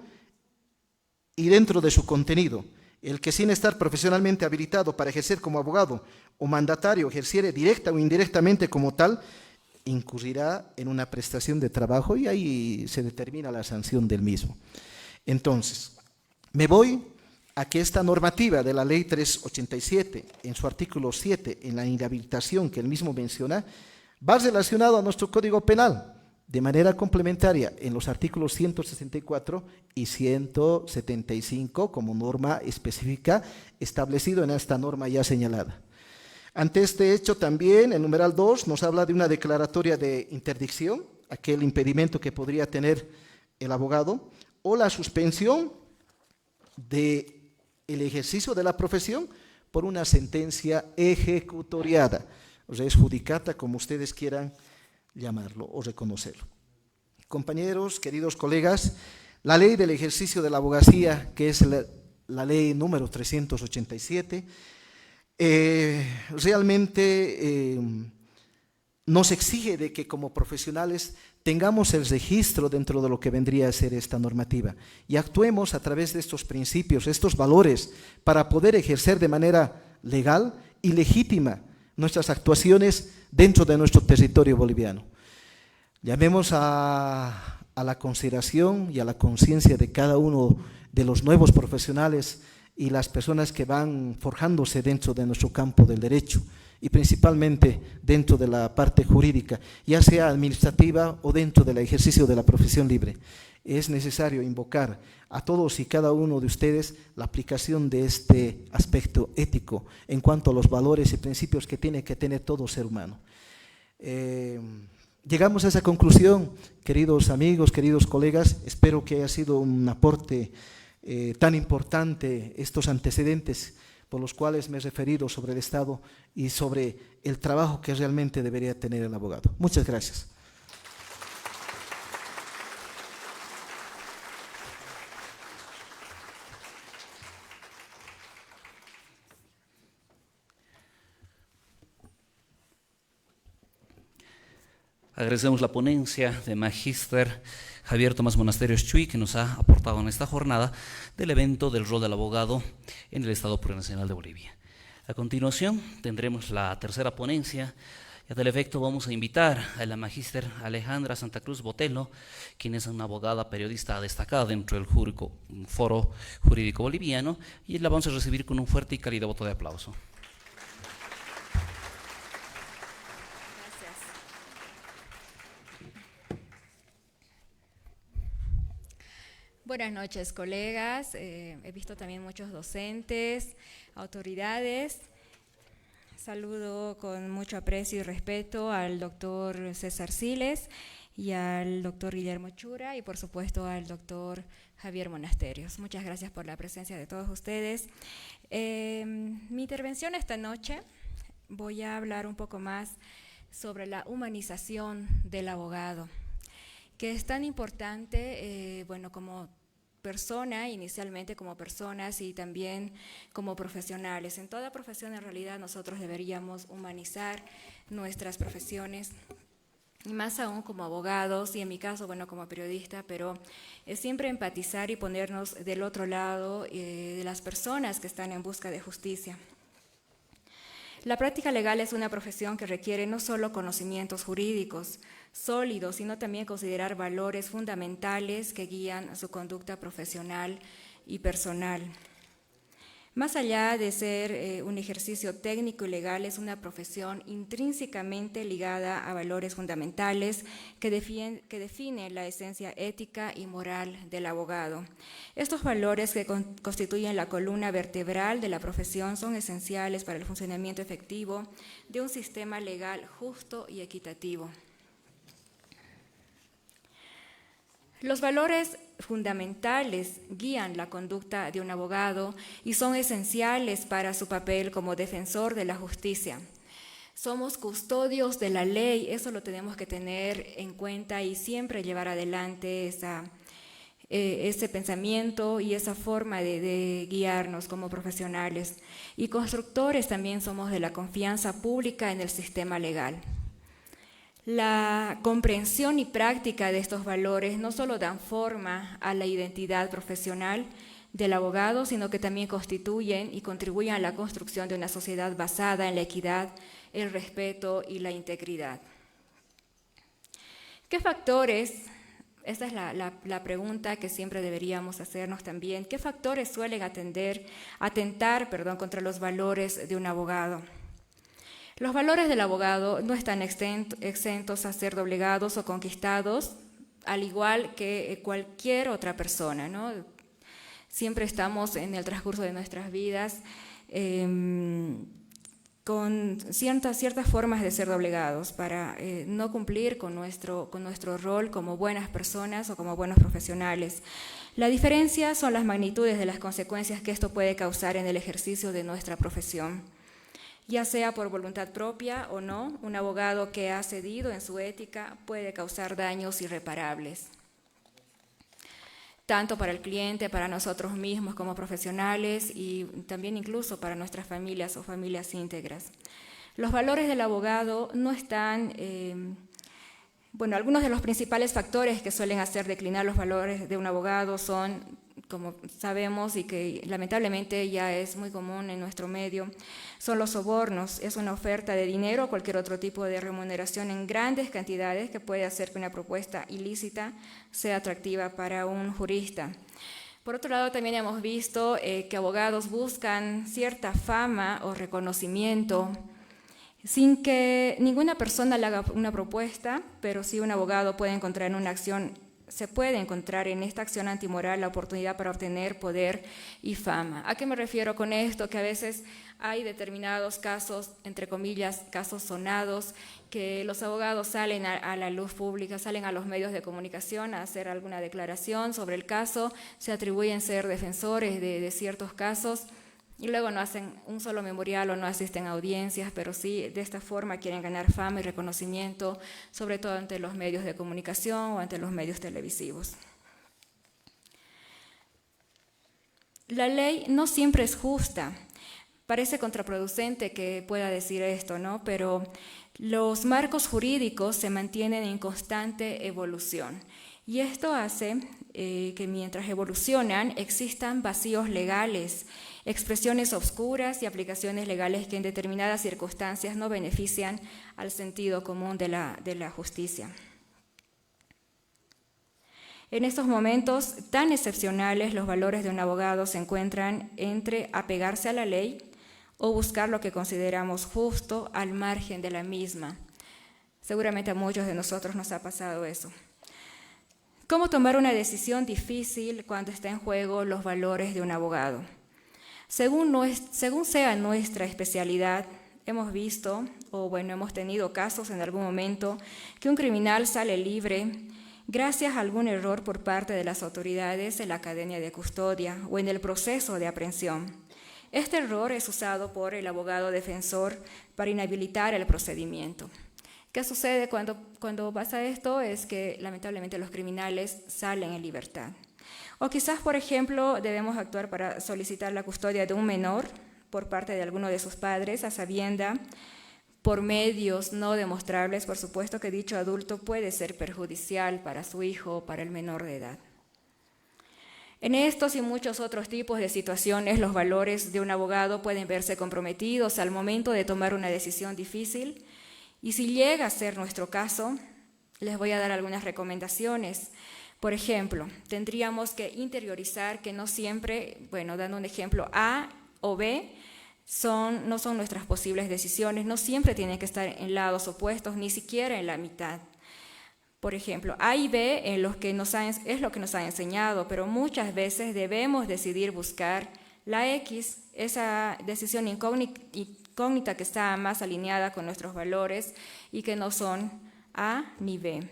y dentro de su contenido. El que sin estar profesionalmente habilitado para ejercer como abogado o mandatario ejerciere directa o indirectamente como tal, incurrirá en una prestación de trabajo y ahí se determina la sanción del mismo. Entonces, me voy a que esta normativa de la Ley 387, en su artículo 7, en la inhabilitación que él mismo menciona, va relacionado a nuestro Código Penal, de manera complementaria en los artículos 164 y 175 como norma específica establecido en esta norma ya señalada. Ante este hecho también el numeral 2 nos habla de una declaratoria de interdicción, aquel impedimento que podría tener el abogado, o la suspensión del ejercicio de la profesión por una sentencia ejecutoriada, res judicata, como ustedes quieran llamarlo o reconocerlo. Compañeros, queridos colegas, la ley del ejercicio de la abogacía, que es la ley número 387, realmente nos exige de que como profesionales tengamos el registro dentro de lo que vendría a ser esta normativa y actuemos a través de estos principios, estos valores, para poder ejercer de manera legal y legítima nuestras actuaciones dentro de nuestro territorio boliviano. Llamemos a la consideración y a la conciencia de cada uno de los nuevos profesionales y las personas que van forjándose dentro de nuestro campo del derecho y principalmente dentro de la parte jurídica, ya sea administrativa o dentro del ejercicio de la profesión libre. Es necesario invocar a todos y cada uno de ustedes la aplicación de este aspecto ético en cuanto a los valores y principios que tiene que tener todo ser humano. Llegamos a esa conclusión, queridos amigos, queridos colegas. Espero que haya sido un aporte tan importante estos antecedentes por los cuales me he referido sobre el Estado y sobre el trabajo que realmente debería tener el abogado. Muchas gracias. Agradecemos la ponencia de Magíster Javier Tomás Monasterios Chuy, que nos ha aportado en esta jornada del evento del rol del abogado en el Estado Plurinacional de Bolivia. A continuación tendremos la tercera ponencia y a tal efecto vamos a invitar a la Magíster Alejandra Santa Cruz Botelo, quien es una abogada periodista destacada dentro del Foro Jurídico Boliviano, y la vamos a recibir con un fuerte y cálido voto de aplauso. Buenas noches, colegas. He visto también muchos docentes, autoridades. Saludo con mucho aprecio y respeto al doctor César Siles y al doctor Guillermo Chura y por supuesto al doctor Javier Monasterios. Muchas gracias por la presencia de todos ustedes. Mi intervención esta noche voy a hablar un poco más sobre la humanización del abogado, que es tan importante, como persona, inicialmente como personas y también como profesionales. En toda profesión, en realidad, nosotros deberíamos humanizar nuestras profesiones, y más aún como abogados, y en mi caso, como periodista, pero es siempre empatizar y ponernos del otro lado de las personas que están en busca de justicia. La práctica legal es una profesión que requiere no solo conocimientos jurídicos sólidos, sino también considerar valores fundamentales que guían su conducta profesional y personal. Más allá de ser un ejercicio técnico y legal, es una profesión intrínsecamente ligada a valores fundamentales que definen la esencia ética y moral del abogado. Estos valores que constituyen la columna vertebral de la profesión son esenciales para el funcionamiento efectivo de un sistema legal justo y equitativo. Los valores fundamentales guían la conducta de un abogado y son esenciales para su papel como defensor de la justicia. Somos custodios de la ley, eso lo tenemos que tener en cuenta y siempre llevar adelante ese pensamiento y esa forma de guiarnos como profesionales. Y constructores también somos de la confianza pública en el sistema legal. La comprensión y práctica de estos valores no solo dan forma a la identidad profesional del abogado, sino que también constituyen y contribuyen a la construcción de una sociedad basada en la equidad, el respeto y la integridad. ¿Qué factores? Esta es la pregunta que siempre deberíamos hacernos también. ¿Qué factores suelen atentar contra los valores de un abogado? Los valores del abogado no están exentos a ser doblegados o conquistados, al igual que cualquier otra persona, ¿no? Siempre estamos en el transcurso de nuestras vidas con ciertas formas de ser doblegados para no cumplir con nuestro rol como buenas personas o como buenos profesionales. La diferencia son las magnitudes de las consecuencias que esto puede causar en el ejercicio de nuestra profesión. Ya sea por voluntad propia o no, un abogado que ha cedido en su ética puede causar daños irreparables, tanto para el cliente, para nosotros mismos como profesionales y también incluso para nuestras familias o familias íntegras. Los valores del abogado no están, algunos de los principales factores que suelen hacer declinar los valores de un abogado son, como sabemos y que lamentablemente ya es muy común en nuestro medio, son los sobornos. Es una oferta de dinero o cualquier otro tipo de remuneración en grandes cantidades que puede hacer que una propuesta ilícita sea atractiva para un jurista. Por otro lado, también hemos visto que abogados buscan cierta fama o reconocimiento sin que ninguna persona le haga una propuesta, pero sí un abogado puede encontrar en una acción. Se puede encontrar en esta acción antimoral la oportunidad para obtener poder y fama. ¿A qué me refiero con esto? Que a veces hay determinados casos, entre comillas, casos sonados, que los abogados salen a la luz pública, salen a los medios de comunicación a hacer alguna declaración sobre el caso, se atribuyen ser defensores de ciertos casos, y luego no hacen un solo memorial o no asisten a audiencias, pero sí de esta forma quieren ganar fama y reconocimiento, sobre todo ante los medios de comunicación o ante los medios televisivos. La ley no siempre es justa. Parece contraproducente que pueda decir esto, ¿no? Pero los marcos jurídicos se mantienen en constante evolución. Y esto hace que mientras evolucionan existan vacíos legales, expresiones obscuras y aplicaciones legales que en determinadas circunstancias no benefician al sentido común de la justicia. En estos momentos tan excepcionales, los valores de un abogado se encuentran entre apegarse a la ley o buscar lo que consideramos justo al margen de la misma. Seguramente a muchos de nosotros nos ha pasado eso. ¿Cómo tomar una decisión difícil cuando está en juego los valores de un abogado? Según sea nuestra especialidad, hemos visto, hemos tenido casos en algún momento, que un criminal sale libre gracias a algún error por parte de las autoridades en la cadena de custodia o en el proceso de aprehensión. Este error es usado por el abogado defensor para inhabilitar el procedimiento. ¿Qué sucede cuando pasa esto? Es que lamentablemente los criminales salen en libertad. O quizás, por ejemplo, debemos actuar para solicitar la custodia de un menor por parte de alguno de sus padres, a sabienda, por medios no demostrables, por supuesto que dicho adulto puede ser perjudicial para su hijo o para el menor de edad. En estos y muchos otros tipos de situaciones, los valores de un abogado pueden verse comprometidos al momento de tomar una decisión difícil. Y si llega a ser nuestro caso, les voy a dar algunas recomendaciones. Por ejemplo, tendríamos que interiorizar que no siempre, dando un ejemplo, A o B no son nuestras posibles decisiones, no siempre tienen que estar en lados opuestos, ni siquiera en la mitad. Por ejemplo, A y B es lo que nos han enseñado, pero muchas veces debemos decidir buscar la X, esa decisión incógnita que está más alineada con nuestros valores y que no son A ni B.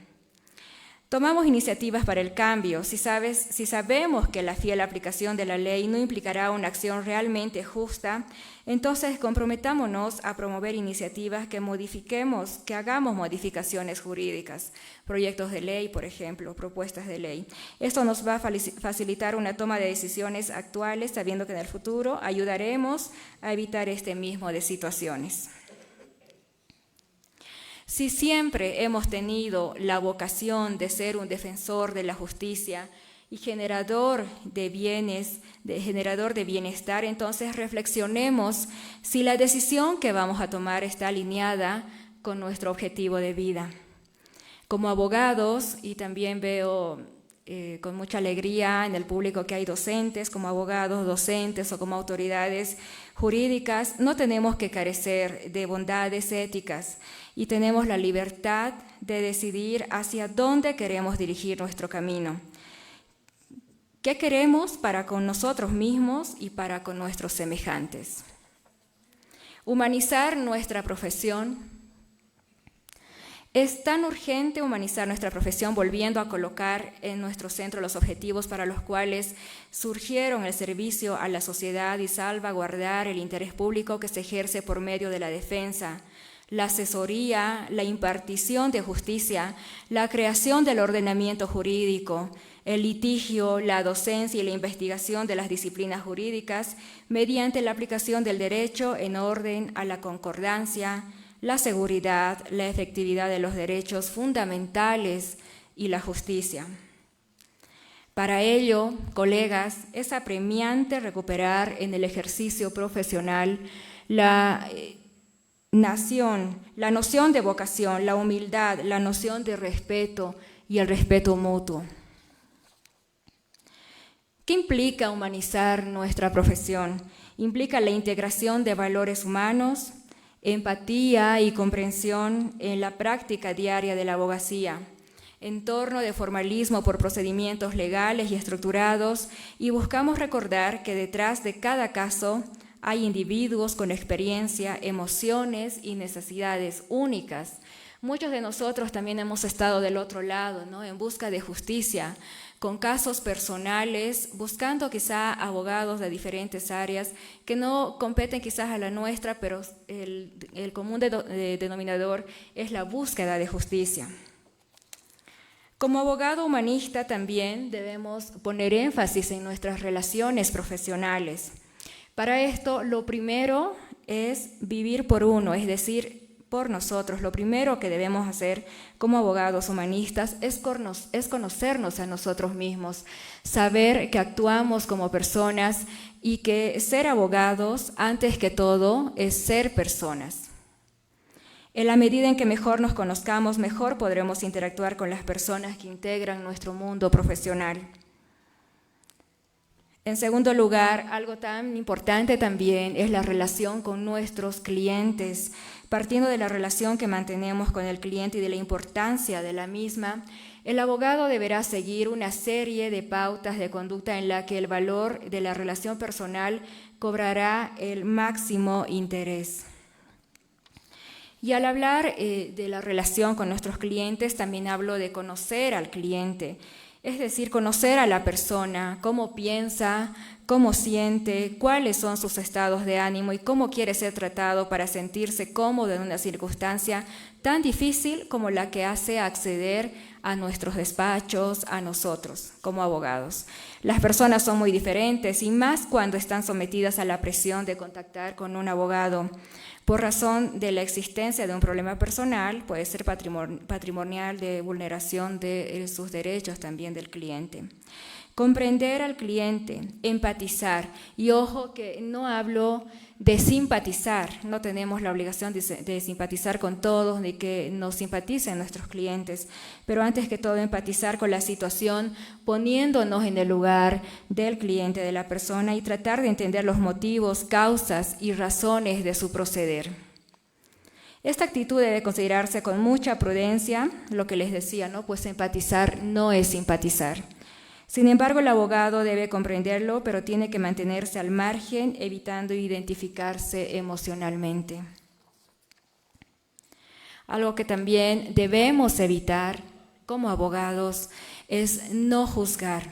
Tomamos iniciativas para el cambio. Si sabemos que la fiel aplicación de la ley no implicará una acción realmente justa, entonces comprometámonos a promover iniciativas que hagamos modificaciones jurídicas, proyectos de ley, por ejemplo, propuestas de ley. Esto nos va a facilitar una toma de decisiones actuales, sabiendo que en el futuro ayudaremos a evitar este mismo de situaciones. Si siempre hemos tenido la vocación de ser un defensor de la justicia y generador de bienes, generador de bienestar, entonces reflexionemos si la decisión que vamos a tomar está alineada con nuestro objetivo de vida. Como abogados, y también veo con mucha alegría en el público que hay docentes, como abogados, docentes o como autoridades jurídicas, no tenemos que carecer de bondades éticas y tenemos la libertad de decidir hacia dónde queremos dirigir nuestro camino. ¿Qué queremos para con nosotros mismos y para con nuestros semejantes? Humanizar nuestra profesión. Es tan urgente humanizar nuestra profesión, volviendo a colocar en nuestro centro los objetivos para los cuales surgieron el servicio a la sociedad y salvaguardar el interés público que se ejerce por medio de la defensa, la asesoría, la impartición de justicia, la creación del ordenamiento jurídico, el litigio, la docencia y la investigación de las disciplinas jurídicas mediante la aplicación del derecho en orden a la concordancia, la seguridad, la efectividad de los derechos fundamentales y la justicia. Para ello, colegas, es apremiante recuperar en el ejercicio profesional la noción de vocación, la humildad, la noción de respeto y el respeto mutuo. ¿Qué implica humanizar nuestra profesión? Implica la integración de valores humanos, empatía y comprensión en la práctica diaria de la abogacía, en torno de formalismo por procedimientos legales y estructurados, y buscamos recordar que detrás de cada caso hay individuos con experiencia, emociones y necesidades únicas. Muchos de nosotros también hemos estado del otro lado, ¿no?, en busca de justicia, con casos personales, buscando quizá abogados de diferentes áreas que no competen quizás a la nuestra, pero el común denominador es la búsqueda de justicia. Como abogado humanista también debemos poner énfasis en nuestras relaciones profesionales. Para esto, lo primero es vivir por uno, es decir, por nosotros. Lo primero que debemos hacer como abogados humanistas es conocernos a nosotros mismos, saber que actuamos como personas y que ser abogados, antes que todo, es ser personas. En la medida en que mejor nos conozcamos, mejor podremos interactuar con las personas que integran nuestro mundo profesional. En segundo lugar, algo tan importante también es la relación con nuestros clientes. Partiendo de la relación que mantenemos con el cliente y de la importancia de la misma, el abogado deberá seguir una serie de pautas de conducta en la que el valor de la relación personal cobrará el máximo interés. Y al hablar de la relación con nuestros clientes, también hablo de conocer al cliente. Es decir, conocer a la persona, cómo piensa, cómo siente, cuáles son sus estados de ánimo y cómo quiere ser tratado para sentirse cómodo en una circunstancia tan difícil como la que hace acceder a nuestros despachos, a nosotros como abogados. Las personas son muy diferentes y más cuando están sometidas a la presión de contactar con un abogado. Por razón de la existencia de un problema personal, puede ser patrimonial, de vulneración de sus derechos también del cliente. Comprender al cliente, empatizar, y ojo que no hablo de simpatizar, no tenemos la obligación de simpatizar con todos, ni que nos simpaticen nuestros clientes, pero antes que todo empatizar con la situación, poniéndonos en el lugar del cliente, de la persona, y tratar de entender los motivos, causas y razones de su proceder. Esta actitud debe considerarse con mucha prudencia, lo que les decía, ¿no? Pues empatizar no es simpatizar. Sin embargo, el abogado debe comprenderlo, pero tiene que mantenerse al margen, evitando identificarse emocionalmente. Algo que también debemos evitar como abogados es no juzgar.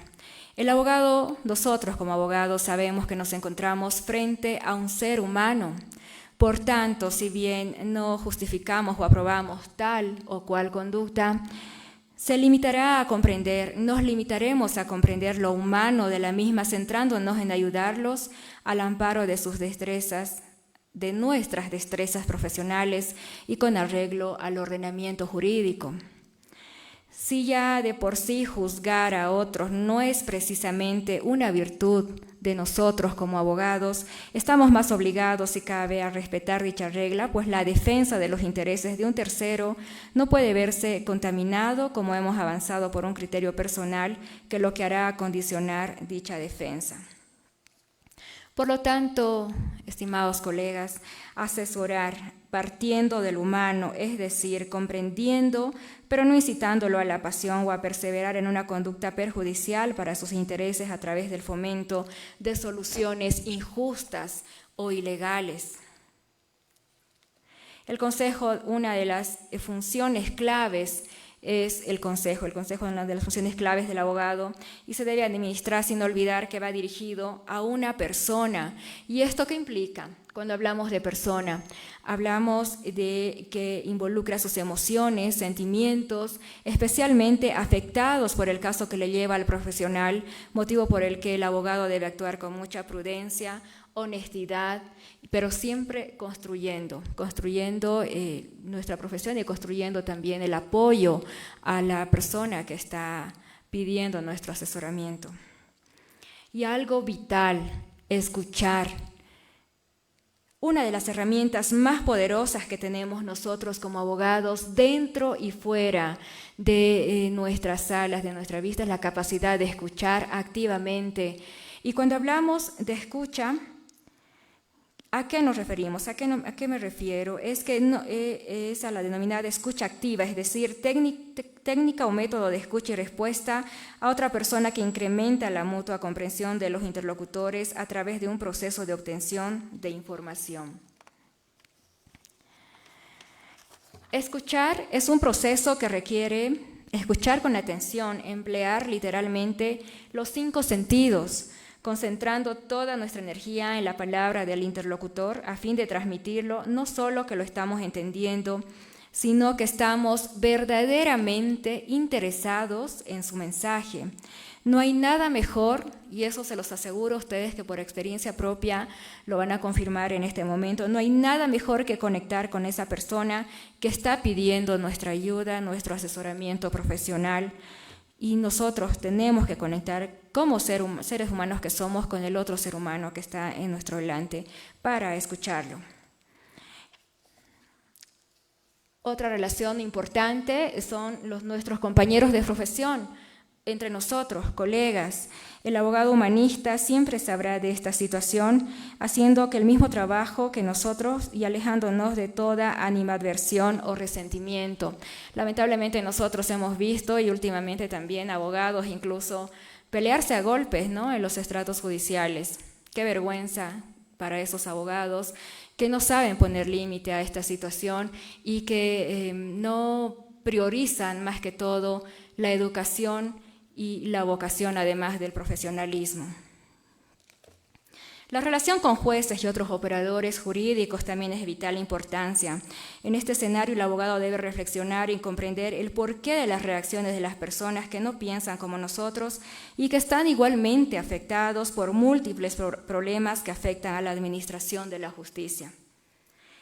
El abogado, nosotros como abogados sabemos que nos encontramos frente a un ser humano. Por tanto, si bien no justificamos o aprobamos tal o cual conducta, se limitará a comprender, nos limitaremos a comprender lo humano de la misma, centrándonos en ayudarlos al amparo de sus destrezas, de nuestras destrezas profesionales y con arreglo al ordenamiento jurídico. Si ya de por sí juzgar a otros no es precisamente una virtud de nosotros como abogados, estamos más obligados, si cabe, a respetar dicha regla, pues la defensa de los intereses de un tercero no puede verse contaminado, como hemos avanzado, por un criterio personal que lo que hará condicionar dicha defensa. Por lo tanto, estimados colegas, asesorar partiendo del humano, es decir, comprendiendo, pero no incitándolo a la pasión o a perseverar en una conducta perjudicial para sus intereses a través del fomento de soluciones injustas o ilegales. El consejo, una de las funciones claves es el consejo es una de las funciones claves del abogado y se debe administrar sin olvidar que va dirigido a una persona. ¿Y esto qué implica? Cuando hablamos de persona, hablamos de que involucra sus emociones, sentimientos, especialmente afectados por el caso que le lleva al profesional, motivo por el que el abogado debe actuar con mucha prudencia, honestidad, pero siempre construyendo nuestra profesión y construyendo también el apoyo a la persona que está pidiendo nuestro asesoramiento. Y algo vital, escuchar. Una de las herramientas más poderosas que tenemos nosotros como abogados dentro y fuera de nuestras salas, de nuestra vista, es la capacidad de escuchar activamente. Y cuando hablamos de escucha, ¿a qué nos referimos? ¿A qué me refiero? Es a la denominada escucha activa, es decir, técnica o método de escucha y respuesta a otra persona que incrementa la mutua comprensión de los interlocutores a través de un proceso de obtención de información. Escuchar es un proceso que requiere escuchar con atención, emplear literalmente los 5 sentidos, concentrando toda nuestra energía en la palabra del interlocutor a fin de transmitirlo, no solo que lo estamos entendiendo, sino que estamos verdaderamente interesados en su mensaje. No hay nada mejor, y eso se los aseguro a ustedes que por experiencia propia lo van a confirmar en este momento, no hay nada mejor que conectar con esa persona que está pidiendo nuestra ayuda, nuestro asesoramiento profesional. Y nosotros tenemos que conectar como seres humanos que somos con el otro ser humano que está en nuestro delante para escucharlo. Otra relación importante son nuestros compañeros de profesión, entre nosotros, colegas. El abogado humanista siempre sabrá de esta situación, haciendo que el mismo trabajo que nosotros y alejándonos de toda animadversión o resentimiento. Lamentablemente nosotros hemos visto, y últimamente también abogados incluso, pelearse a golpes, ¿no?, en los estratos judiciales. Qué vergüenza para esos abogados que no saben poner límite a esta situación y que no priorizan más que todo la educación y la vocación, además del profesionalismo. La relación con jueces y otros operadores jurídicos también es de vital importancia. En este escenario, el abogado debe reflexionar y comprender el porqué de las reacciones de las personas que no piensan como nosotros y que están igualmente afectados por múltiples problemas que afectan a la administración de la justicia.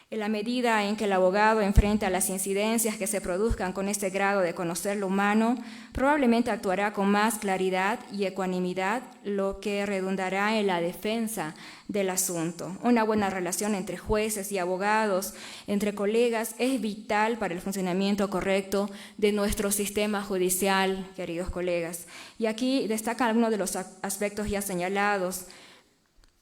En la medida en que el abogado enfrenta las incidencias que se produzcan con este grado de conocer lo humano, probablemente actuará con más claridad y ecuanimidad, lo que redundará en la defensa del asunto. Una buena relación entre jueces y abogados, entre colegas, es vital para el funcionamiento correcto de nuestro sistema judicial, queridos colegas. Y aquí destacan algunos de los aspectos ya señalados.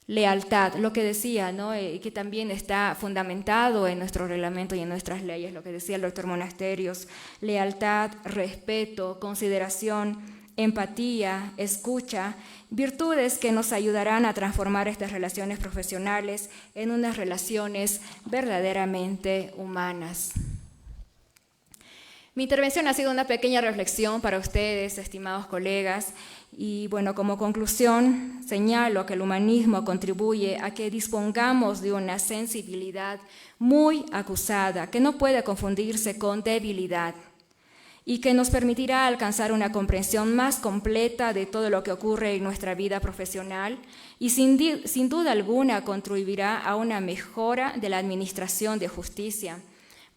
Lealtad, lo que decía, ¿no?, que también está fundamentado en nuestro reglamento y en nuestras leyes, lo que decía el doctor Monasterios: lealtad, respeto, consideración, empatía, escucha, virtudes que nos ayudarán a transformar estas relaciones profesionales en unas relaciones verdaderamente humanas. Mi intervención ha sido una pequeña reflexión para ustedes, estimados colegas, y bueno, como conclusión señalo que el humanismo contribuye a que dispongamos de una sensibilidad muy acusada, que no puede confundirse con debilidad. y que nos permitirá alcanzar una comprensión más completa de todo lo que ocurre en nuestra vida profesional y sin duda alguna contribuirá a una mejora de la administración de justicia,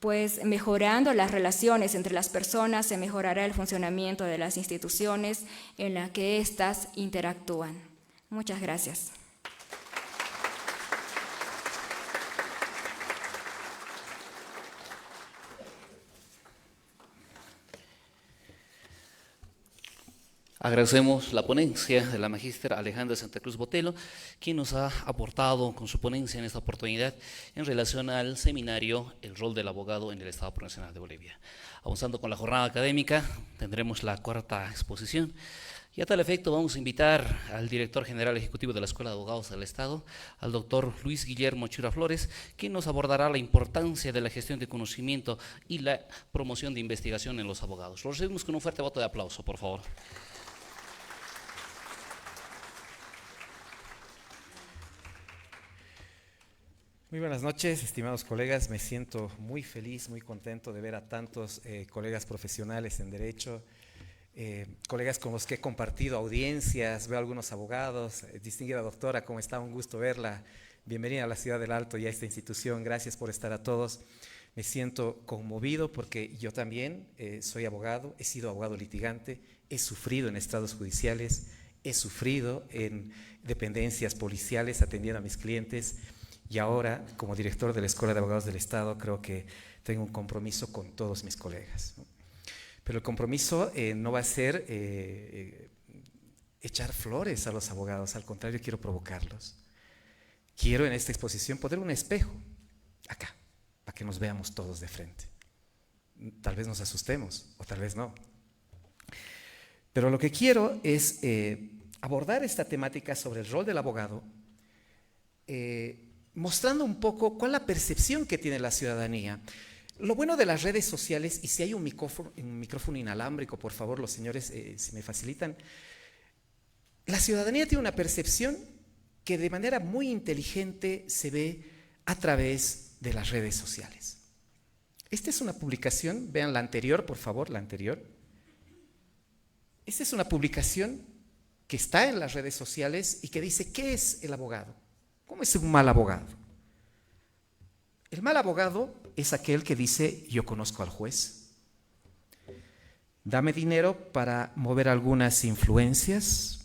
pues mejorando las relaciones entre las personas se mejorará el funcionamiento de las instituciones en las que éstas interactúan. Muchas gracias. Agradecemos la ponencia de la magíster Alejandra Santa Cruz Botelo, quien nos ha aportado con su ponencia en esta oportunidad en relación al seminario El rol del abogado en el Estado Plurinacional de Bolivia. Avanzando con la jornada académica, tendremos la cuarta exposición. Y a tal efecto vamos a invitar al director general ejecutivo de la Escuela de Abogados del Estado, al doctor Luis Guillermo Chura Flores, quien nos abordará la importancia de la gestión de conocimiento y la promoción de investigación en los abogados. Lo recibimos con un fuerte voto de aplauso, por favor. Muy buenas noches, estimados colegas. Me siento muy feliz, muy contento de ver a tantos colegas profesionales en Derecho, colegas con los que he compartido audiencias, veo algunos abogados. Distinguida doctora, ¿cómo está? Un gusto verla. Bienvenida a la Ciudad del Alto y a esta institución. Gracias por estar a todos. Me siento conmovido porque yo también soy abogado, he sido abogado litigante, he sufrido en estrados judiciales, he sufrido en dependencias policiales atendiendo a mis clientes. Y ahora, como director de la Escuela de Abogados del Estado, creo que tengo un compromiso con todos mis colegas, ¿no? Pero el compromiso no va a ser echar flores a los abogados, al contrario, quiero provocarlos. Quiero en esta exposición poner un espejo, acá, para que nos veamos todos de frente. Tal vez nos asustemos, o tal vez no. Pero lo que quiero es abordar esta temática sobre el rol del abogado, mostrando un poco cuál es la percepción que tiene la ciudadanía. Lo bueno de las redes sociales, y si hay un micrófono inalámbrico, por favor, los señores, si me facilitan, la ciudadanía tiene una percepción que de manera muy inteligente se ve a través de las redes sociales. Esta es una publicación, vean la anterior, por favor, la anterior. Esta es una publicación que está en las redes sociales y que dice, ¿qué es el abogado? ¿Cómo es un mal abogado? El mal abogado es aquel que dice, yo conozco al juez, dame dinero para mover algunas influencias,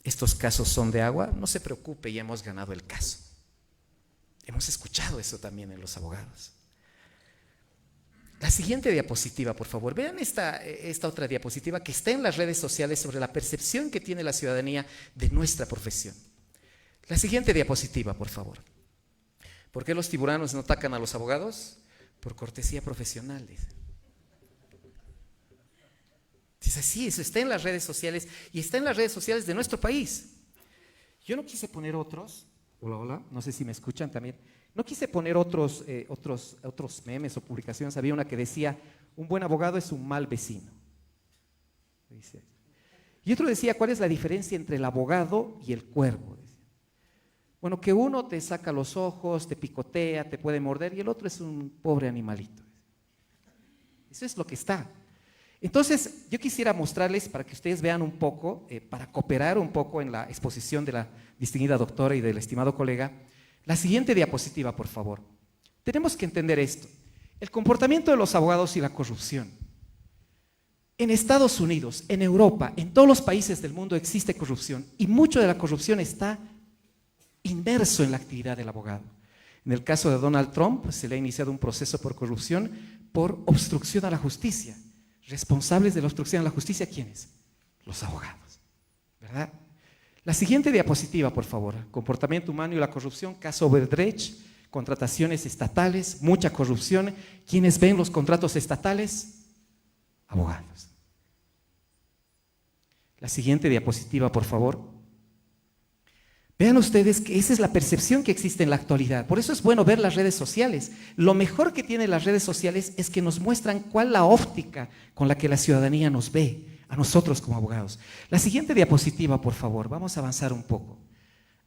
estos casos son de agua, no se preocupe, ya hemos ganado el caso. Hemos escuchado eso también en los abogados. La siguiente diapositiva, por favor. Vean esta otra diapositiva que está en las redes sociales sobre la percepción que tiene la ciudadanía de nuestra profesión. La siguiente diapositiva, por favor. ¿Por qué los tiburones no atacan a los abogados? Por cortesía profesional. Dice, sí, eso está en las redes sociales y está en las redes sociales de nuestro país. Yo no quise poner otros, hola, no sé si me escuchan también, no quise poner otros memes o publicaciones. Había una que decía, un buen abogado es un mal vecino. Dice. Y otro decía, ¿cuál es la diferencia entre el abogado y el cuervo? Bueno, que uno te saca los ojos, te picotea, te puede morder, y el otro es un pobre animalito. Eso es lo que está. Entonces, yo quisiera mostrarles para que ustedes vean un poco, para cooperar un poco en la exposición de la distinguida doctora y del estimado colega, la siguiente diapositiva, por favor. Tenemos que entender esto. El comportamiento de los abogados y la corrupción. En Estados Unidos, en Europa, en todos los países del mundo existe corrupción, y mucho de la corrupción está inmerso en la actividad del abogado. En el caso de Donald Trump, se le ha iniciado un proceso por corrupción por obstrucción a la justicia. ¿Responsables de la obstrucción a la justicia quiénes? Los abogados, ¿verdad? La siguiente diapositiva, por favor. Comportamiento humano y la corrupción, caso Odebrecht, contrataciones estatales, mucha corrupción. ¿Quiénes ven los contratos estatales? Abogados. La siguiente diapositiva, por favor. Vean ustedes que esa es la percepción que existe en la actualidad. Por eso es bueno ver las redes sociales. Lo mejor que tienen las redes sociales es que nos muestran cuál es la óptica con la que la ciudadanía nos ve, a nosotros como abogados. La siguiente diapositiva, por favor. Vamos a avanzar un poco.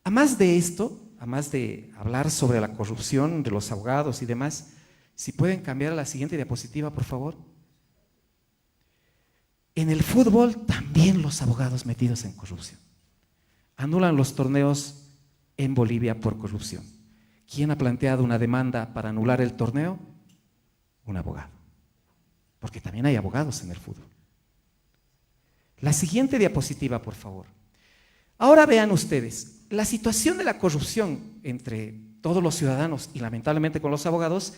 A más de esto, a más de hablar sobre la corrupción de los abogados y demás, si pueden cambiar a la siguiente diapositiva, por favor. En el fútbol también los abogados metidos en corrupción. Anulan los torneos en Bolivia por corrupción. ¿Quién ha planteado una demanda para anular el torneo? Un abogado. Porque también hay abogados en el fútbol. La siguiente diapositiva, por favor. Ahora vean ustedes, la situación de la corrupción entre todos los ciudadanos y lamentablemente con los abogados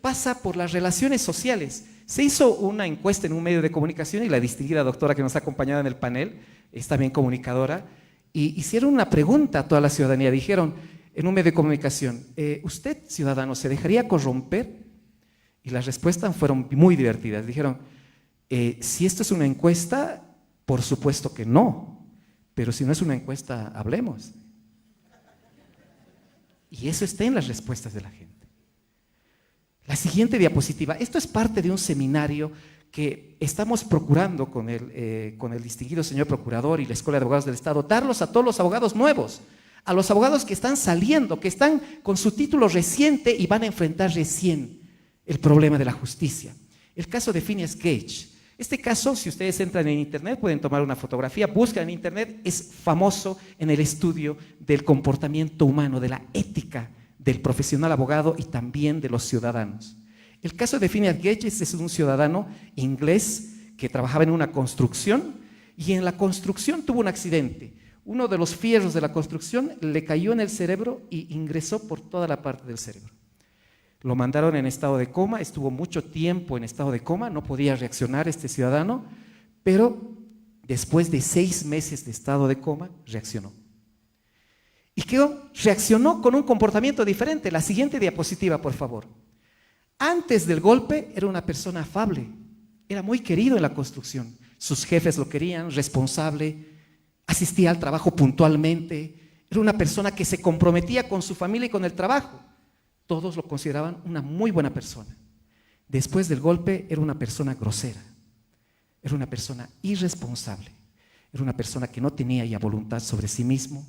pasa por las relaciones sociales. Se hizo una encuesta en un medio de comunicación y la distinguida doctora que nos ha acompañado en el panel es también comunicadora y hicieron una pregunta a toda la ciudadanía. Dijeron en un medio de comunicación, ¿usted, ciudadano, se dejaría corromper? Y las respuestas fueron muy divertidas. Dijeron, si esto es una encuesta, por supuesto que no, pero si no es una encuesta, hablemos. Y eso está en las respuestas de la gente. La siguiente diapositiva, esto es parte de un seminario que estamos procurando con el distinguido señor procurador y la Escuela de Abogados del Estado, darlos a todos los abogados nuevos, a los abogados que están saliendo, que están con su título reciente y van a enfrentar recién el problema de la justicia. El caso de Phineas Gage. Este caso, si ustedes entran en internet, pueden tomar una fotografía, buscan en internet, es famoso en el estudio del comportamiento humano, de la ética del profesional abogado y también de los ciudadanos. El caso de Phineas Gage es un ciudadano inglés que trabajaba en una construcción y en la construcción tuvo un accidente. Uno de los fierros de la construcción le cayó en el cerebro y ingresó por toda la parte del cerebro. Lo mandaron en estado de coma, estuvo mucho tiempo en estado de coma, no podía reaccionar este ciudadano, pero después de 6 meses de estado de coma, reaccionó. ¿Y qué reaccionó con un comportamiento diferente? La siguiente diapositiva, por favor. Antes del golpe era una persona afable, era muy querido en la construcción. Sus jefes lo querían, responsable, asistía al trabajo puntualmente, era una persona que se comprometía con su familia y con el trabajo. Todos lo consideraban una muy buena persona. Después del golpe era una persona grosera, era una persona irresponsable, era una persona que no tenía ya voluntad sobre sí mismo,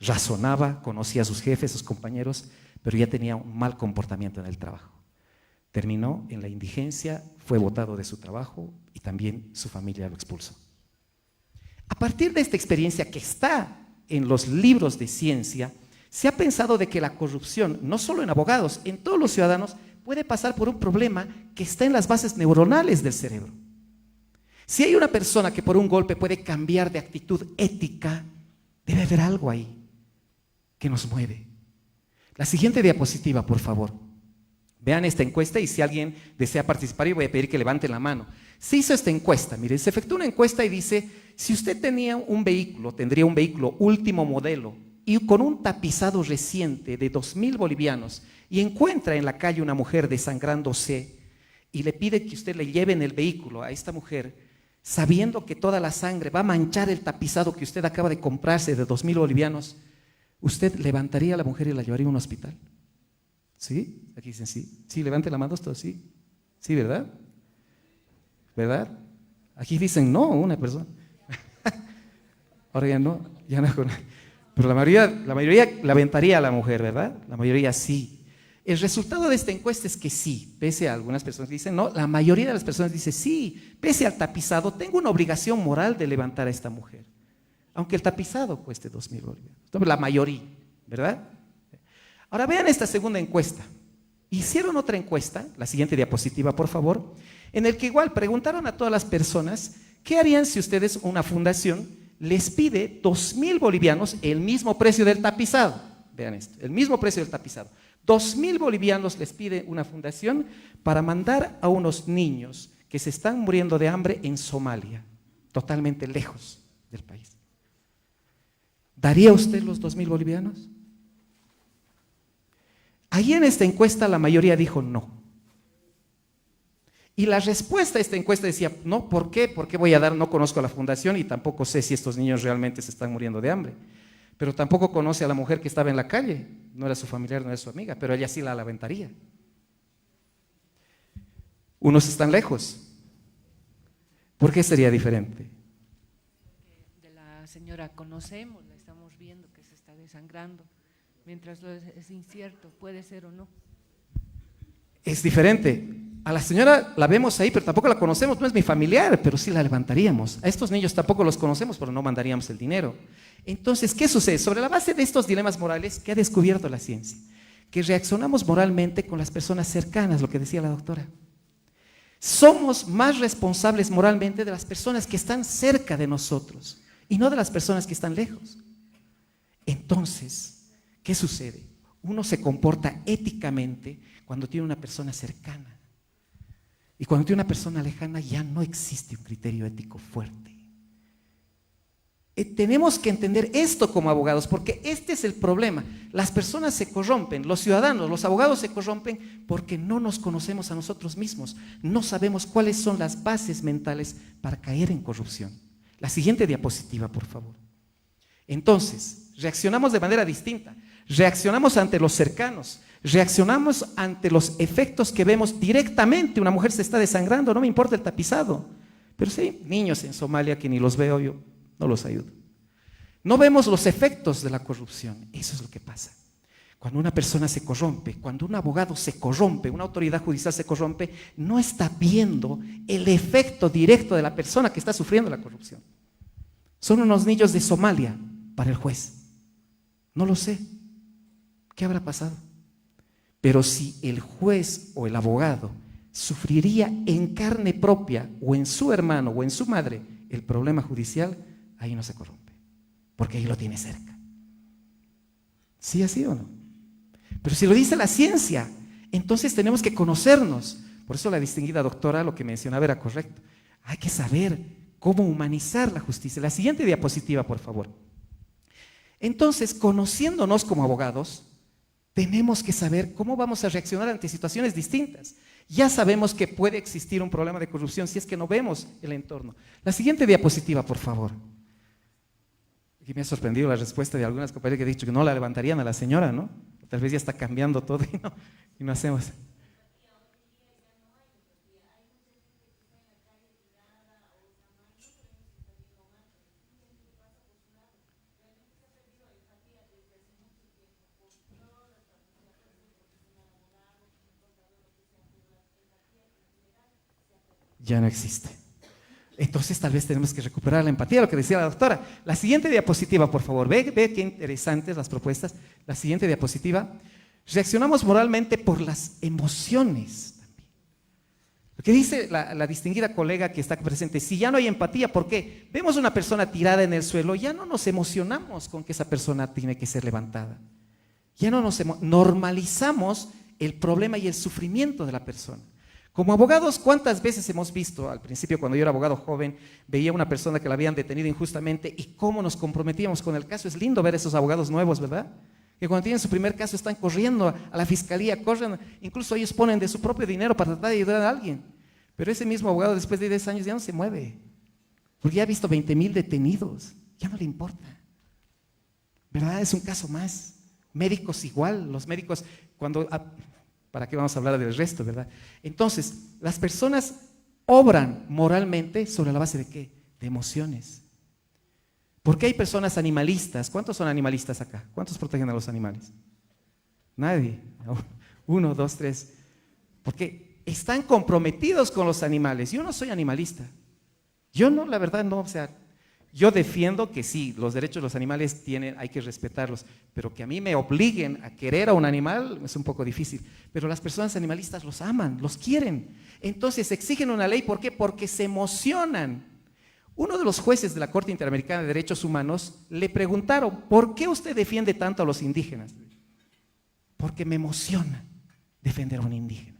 razonaba, conocía a sus jefes, sus compañeros, pero ya tenía un mal comportamiento en el trabajo. Terminó en la indigencia, fue botado de su trabajo y también su familia lo expulsó. A partir de esta experiencia que está en los libros de ciencia, se ha pensado de que la corrupción, no solo en abogados, en todos los ciudadanos, puede pasar por un problema que está en las bases neuronales del cerebro. Si hay una persona que por un golpe puede cambiar de actitud ética, debe haber algo ahí que nos mueve. La siguiente diapositiva, por favor. Vean esta encuesta y si alguien desea participar, yo voy a pedir que levanten la mano. Se hizo esta encuesta, miren, se efectuó una encuesta y dice, si usted tenía un vehículo, tendría un vehículo último modelo y con un tapizado reciente de 2,000 bolivianos y encuentra en la calle una mujer desangrándose y le pide que usted le lleve en el vehículo a esta mujer, sabiendo que toda la sangre va a manchar el tapizado que usted acaba de comprarse de 2,000 bolivianos, ¿usted levantaría a la mujer y la llevaría a un hospital? ¿Sí? Aquí dicen sí. Sí, levante la mano todos, sí. Sí, ¿verdad? ¿Verdad? Aquí dicen no, una persona. Ahora ya no. Pero la mayoría la aventaría a la mujer, ¿verdad? La mayoría sí. El resultado de esta encuesta es que sí, pese a algunas personas que dicen no, la mayoría de las personas dicen sí, pese al tapizado, tengo una obligación moral de levantar a esta mujer. Aunque el tapizado cueste 2,000 bolivianos. La mayoría, ¿verdad? Ahora vean esta segunda encuesta. Hicieron otra encuesta, la siguiente diapositiva, por favor, en el que igual preguntaron a todas las personas qué harían si ustedes, una fundación, les pide 2,000 bolivianos, el mismo precio del tapizado. Vean esto, el mismo precio del tapizado. 2,000 bolivianos les pide una fundación para mandar a unos niños que se están muriendo de hambre en Somalia, totalmente lejos del país. ¿Daría usted los 2,000 bolivianos? Ahí en esta encuesta la mayoría dijo no. Y la respuesta a esta encuesta decía, no, ¿por qué? ¿Por qué voy a dar? No conozco a la fundación y tampoco sé si estos niños realmente se están muriendo de hambre. Pero tampoco conoce a la mujer que estaba en la calle. No era su familiar, no era su amiga, pero ella sí la aventaría. Unos están lejos. ¿Por qué sería diferente? De la señora conocemos, la estamos viendo que se está desangrando. Mientras es incierto, puede ser o no. Es diferente. a la señora la vemos ahí, pero tampoco la conocemos, no es mi familiar, pero sí la levantaríamos. A estos niños tampoco los conocemos, pero no mandaríamos el dinero. Entonces, ¿qué sucede? Sobre la base de estos dilemas morales, ¿qué ha descubierto la ciencia? Que reaccionamos moralmente con las personas cercanas, lo que decía la doctora. Somos más responsables moralmente de las personas que están cerca de nosotros y no de las personas que están lejos. Entonces, ¿qué sucede? Uno se comporta éticamente cuando tiene una persona cercana. Y cuando tiene una persona lejana ya no existe un criterio ético fuerte. Tenemos que entender esto como abogados, porque este es el problema. Las personas se corrompen, los ciudadanos, los abogados se corrompen porque no nos conocemos a nosotros mismos. No sabemos cuáles son las bases mentales para caer en corrupción. La siguiente diapositiva, por favor. Entonces, reaccionamos de manera distinta. Reaccionamos ante los cercanos. Reaccionamos ante los efectos que vemos directamente. Una mujer se está desangrando, no me importa el tapizado. Pero sí, niños en Somalia que ni los veo yo. No los ayudo. No vemos los efectos de la corrupción. Eso es lo que pasa. Cuando una persona se corrompe, cuando un abogado se corrompe, una autoridad judicial se corrompe, no está viendo el efecto directo de la persona que está sufriendo la corrupción. Son unos niños de Somalia para el juez. No lo sé. ¿Qué habrá pasado? Pero si el juez o el abogado sufriría en carne propia o en su hermano o en su madre el problema judicial, ahí no se corrompe, porque ahí lo tiene cerca. ¿Sí así o no? Pero si lo dice la ciencia, entonces tenemos que conocernos. Por eso la distinguida doctora lo que mencionaba era correcto. Hay que saber cómo humanizar la justicia. La siguiente diapositiva, por favor. Entonces, conociéndonos como abogados, tenemos que saber cómo vamos a reaccionar ante situaciones distintas. Ya sabemos que puede existir un problema de corrupción si es que no vemos el entorno. La siguiente diapositiva, por favor. Aquí me ha sorprendido la respuesta de algunas compañeras que han dicho que no la levantarían a la señora, ¿no? Tal vez ya está cambiando todo y no hacemos. Ya no existe. Entonces tal vez tenemos que recuperar la empatía, lo que decía la doctora. La siguiente diapositiva, por favor. Ve qué interesantes las propuestas. La siguiente diapositiva. Reaccionamos moralmente por las emociones también. Lo que dice la distinguida colega que está presente, si ya no hay empatía, ¿por qué? Vemos una persona tirada en el suelo, ya no nos emocionamos con que esa persona tiene que ser levantada. Ya no nos normalizamos el problema y el sufrimiento de la persona. Como abogados, ¿cuántas veces hemos visto? Al principio, cuando yo era abogado joven, veía a una persona que la habían detenido injustamente y cómo nos comprometíamos con el caso. Es lindo ver esos abogados nuevos, ¿verdad? Que cuando tienen su primer caso están corriendo a la fiscalía, corren, incluso ellos ponen de su propio dinero para tratar de ayudar a alguien. Pero ese mismo abogado después de 10 años ya no se mueve, porque ya ha visto 20,000 detenidos, ya no le importa. ¿Verdad? Es un caso más. Médicos igual, los médicos cuando... ¿Para qué vamos a hablar del resto, verdad? Entonces, las personas obran moralmente sobre la base de ¿qué? De emociones. ¿Por qué hay personas animalistas? ¿Cuántos son animalistas acá? ¿Cuántos protegen a los animales? Nadie. 1, 2, 3. Porque están comprometidos con los animales. Yo no soy animalista. Yo no, la verdad no, o sea, yo defiendo que sí, los derechos de los animales hay que respetarlos, pero que a mí me obliguen a querer a un animal es un poco difícil. Pero las personas animalistas los aman, los quieren. Entonces exigen una ley, ¿por qué? Porque se emocionan. Uno de los jueces de la Corte Interamericana de Derechos Humanos le preguntaron, ¿por qué usted defiende tanto a los indígenas? Porque me emociona defender a un indígena.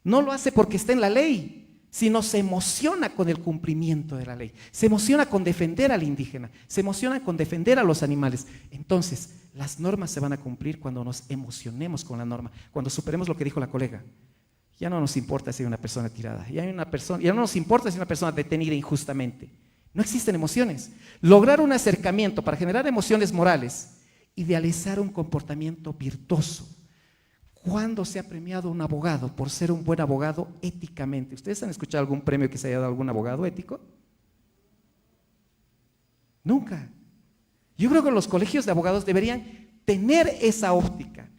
No lo hace porque está en la ley, sino se emociona con el cumplimiento de la ley, se emociona con defender al indígena, se emociona con defender a los animales. Entonces, las normas se van a cumplir cuando nos emocionemos con la norma, cuando superemos lo que dijo la colega. Ya no nos importa si hay una persona tirada, ya no nos importa si hay una persona detenida injustamente. No existen emociones. Lograr un acercamiento para generar emociones morales, idealizar un comportamiento virtuoso. ¿Cuándo se ha premiado a un abogado por ser un buen abogado éticamente? ¿Ustedes han escuchado algún premio que se haya dado a algún abogado ético? Nunca. Yo creo que los colegios de abogados deberían tener esa óptica.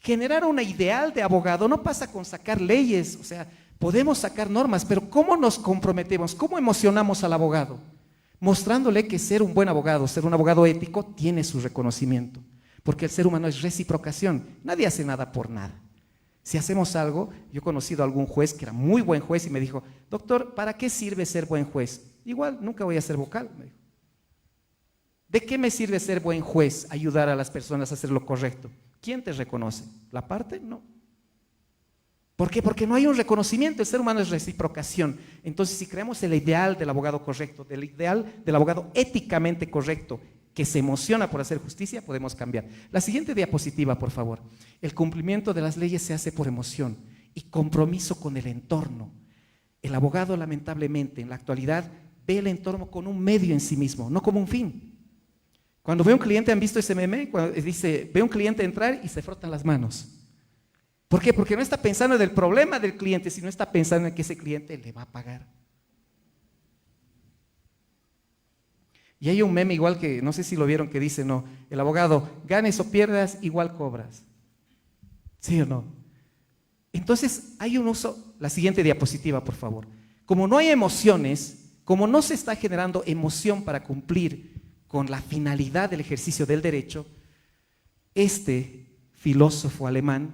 Generar un ideal de abogado no pasa con sacar leyes, o sea, podemos sacar normas, pero ¿cómo nos comprometemos? ¿Cómo emocionamos al abogado? Mostrándole que ser un buen abogado, ser un abogado ético, tiene su reconocimiento, porque el ser humano es reciprocación, nadie hace nada por nada. Si hacemos algo, yo he conocido a algún juez que era muy buen juez y me dijo, doctor, ¿para qué sirve ser buen juez? Igual, nunca voy a ser vocal, me dijo. ¿De qué me sirve ser buen juez? Ayudar a las personas a hacer lo correcto. ¿Quién te reconoce? ¿La parte? No. ¿Por qué? Porque no hay un reconocimiento, el ser humano es reciprocación. Entonces, si creamos el ideal del abogado correcto, del ideal del abogado éticamente correcto, que se emociona por hacer justicia, podemos cambiar. La siguiente diapositiva, por favor. El cumplimiento de las leyes se hace por emoción y compromiso con el entorno. El abogado, lamentablemente, en la actualidad, ve el entorno como un medio en sí mismo, no como un fin. Cuando ve un cliente, ¿han visto ese meme? Cuando dice, ve un cliente entrar y se frotan las manos. ¿Por qué? Porque no está pensando en el problema del cliente, sino está pensando en que ese cliente le va a pagar. Y hay un meme igual que, no sé si lo vieron, que dice, no, el abogado, ganes o pierdas, igual cobras. ¿Sí o no? Entonces, hay un uso, la siguiente diapositiva, por favor. Como no hay emociones, como no se está generando emoción para cumplir con la finalidad del ejercicio del derecho, este filósofo alemán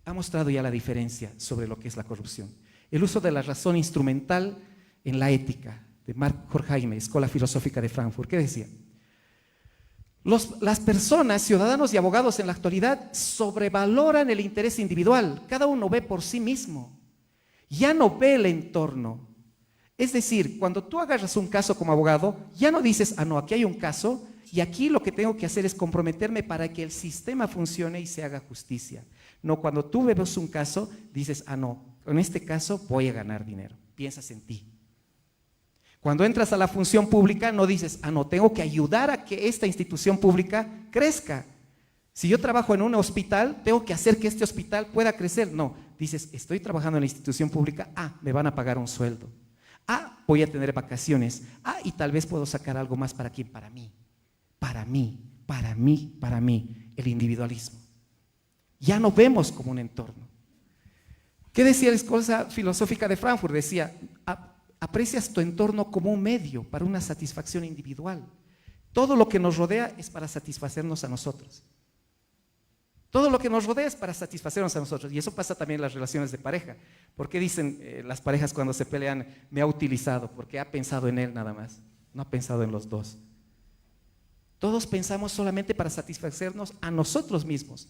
ha mostrado ya la diferencia sobre lo que es la corrupción. El uso de la razón instrumental en la ética, de Marc Horkheimer, Escuela Filosófica de Frankfurt. ¿Qué decía? Las personas, ciudadanos y abogados en la actualidad sobrevaloran el interés individual. Cada uno ve por sí mismo. Ya no ve el entorno. Es decir, cuando tú agarras un caso como abogado, ya no dices, ah, no, aquí hay un caso y aquí lo que tengo que hacer es comprometerme para que el sistema funcione y se haga justicia. No, cuando tú ves un caso, dices, ah, no, en este caso voy a ganar dinero. Piensas en ti. Cuando entras a la función pública, no dices, ah, no, tengo que ayudar a que esta institución pública crezca. Si yo trabajo en un hospital, tengo que hacer que este hospital pueda crecer. No, dices, estoy trabajando en la institución pública, ah, me van a pagar un sueldo. Ah, voy a tener vacaciones. Ah, y tal vez puedo sacar algo más para quién, para mí. Para mí, para mí, para mí. El individualismo. Ya no vemos como un entorno. ¿Qué decía la Escuela Filosófica de Frankfurt? Decía, aprecias tu entorno como un medio para una satisfacción individual. Todo lo que nos rodea es para satisfacernos a nosotros. Todo lo que nos rodea es para satisfacernos a nosotros. Y eso pasa también en las relaciones de pareja. ¿Por qué dicen las parejas cuando se pelean, me ha utilizado? Porque ha pensado en él nada más. No ha pensado en los dos. Todos pensamos solamente para satisfacernos a nosotros mismos.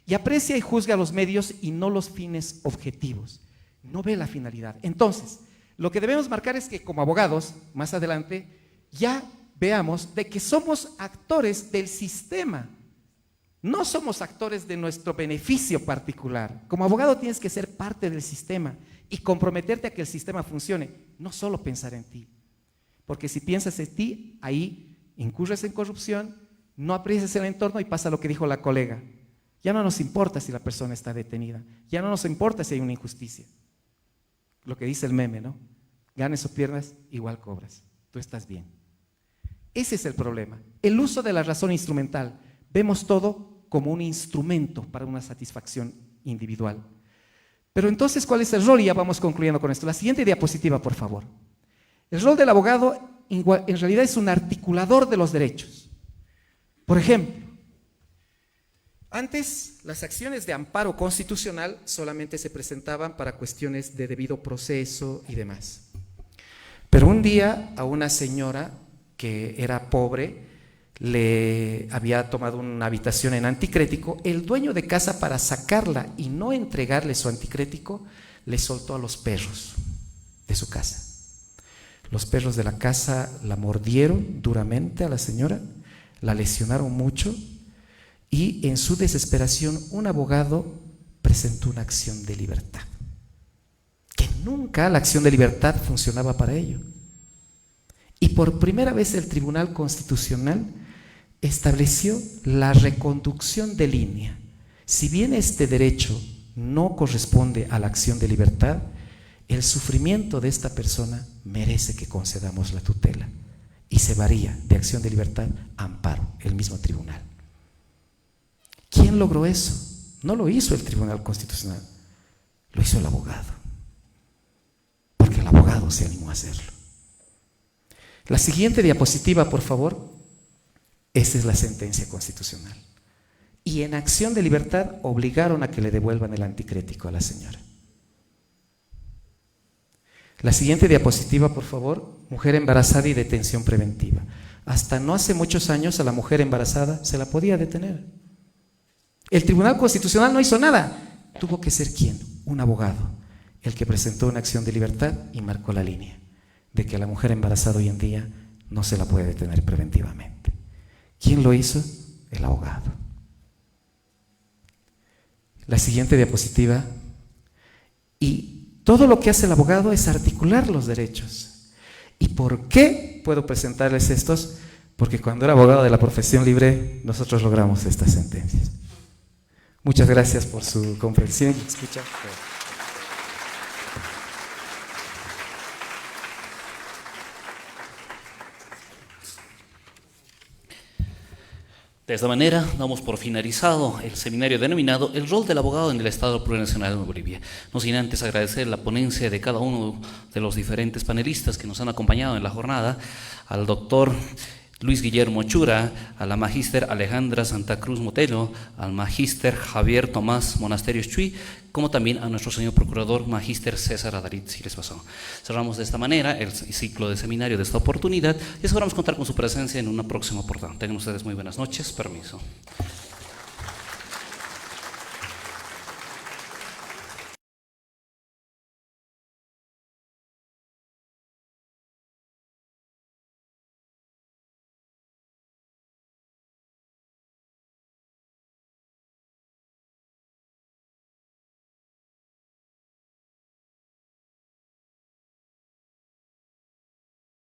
Y aprecia y juzga los medios y no los fines objetivos. No ve la finalidad. Entonces, lo que debemos marcar es que como abogados, más adelante, ya veamos de que somos actores del sistema. No somos actores de nuestro beneficio particular. Como abogado tienes que ser parte del sistema y comprometerte a que el sistema funcione, no solo pensar en ti. Porque si piensas en ti, ahí incurres en corrupción, no aprecias el entorno y pasa lo que dijo la colega. Ya no nos importa si la persona está detenida, ya no nos importa si hay una injusticia. Lo que dice el meme, ¿no? Ganes o pierdas, igual cobras. Tú estás bien. Ese es el problema. El uso de la razón instrumental. Vemos todo como un instrumento para una satisfacción individual. Pero entonces, ¿cuál es el rol? Y ya vamos concluyendo con esto. La siguiente diapositiva, por favor. El rol del abogado en realidad es un articulador de los derechos. Por ejemplo, antes las acciones de amparo constitucional solamente se presentaban para cuestiones de debido proceso y demás. Pero un día a una señora que era pobre, le había tomado una habitación en anticrético, el dueño de casa, para sacarla y no entregarle su anticrético, le soltó a los perros de su casa. Los perros de la casa la mordieron duramente a la señora, la lesionaron mucho y en su desesperación un abogado presentó una acción de libertad. Que nunca la acción de libertad funcionaba para ello. Y por primera vez el Tribunal Constitucional estableció la reconducción de línea. Si bien este derecho no corresponde a la acción de libertad, el sufrimiento de esta persona merece que concedamos la tutela. Y se varía de acción de libertad a amparo, el mismo tribunal. ¿Quién logró eso? No lo hizo el Tribunal Constitucional, lo hizo el abogado, porque el abogado se animó a hacerlo. La siguiente diapositiva, por favor. Esa es la sentencia constitucional. Y en acción de libertad obligaron a que le devuelvan el anticrético a la señora. La siguiente diapositiva, por favor. Mujer embarazada y detención preventiva. Hasta no hace muchos años a la mujer embarazada se la podía detener. El Tribunal Constitucional no hizo nada. Tuvo que ser ¿quién? Un abogado, el que presentó una acción de libertad y marcó la línea de que a la mujer embarazada hoy en día no se la puede detener preventivamente. ¿Quién lo hizo? El abogado. La siguiente diapositiva. Y todo lo que hace el abogado es articular los derechos. ¿Y por qué puedo presentarles estos? Porque cuando era abogado de la profesión libre, nosotros logramos estas sentencias. Muchas gracias por su comprensión y escucha. De esta manera, damos por finalizado el seminario denominado El rol del abogado en el Estado Plurinacional de Bolivia. No sin antes agradecer la ponencia de cada uno de los diferentes panelistas que nos han acompañado en la jornada, al doctor Luis Guillermo Chura, a la magíster Alejandra Santa Cruz Motello, al magíster Javier Tomás Monasterios Chuy, como también a nuestro señor procurador magíster César Adarit, si les pasó. Cerramos de esta manera el ciclo de seminario de esta oportunidad y esperamos contar con su presencia en una próxima oportunidad. Tengan ustedes muy buenas noches. Permiso.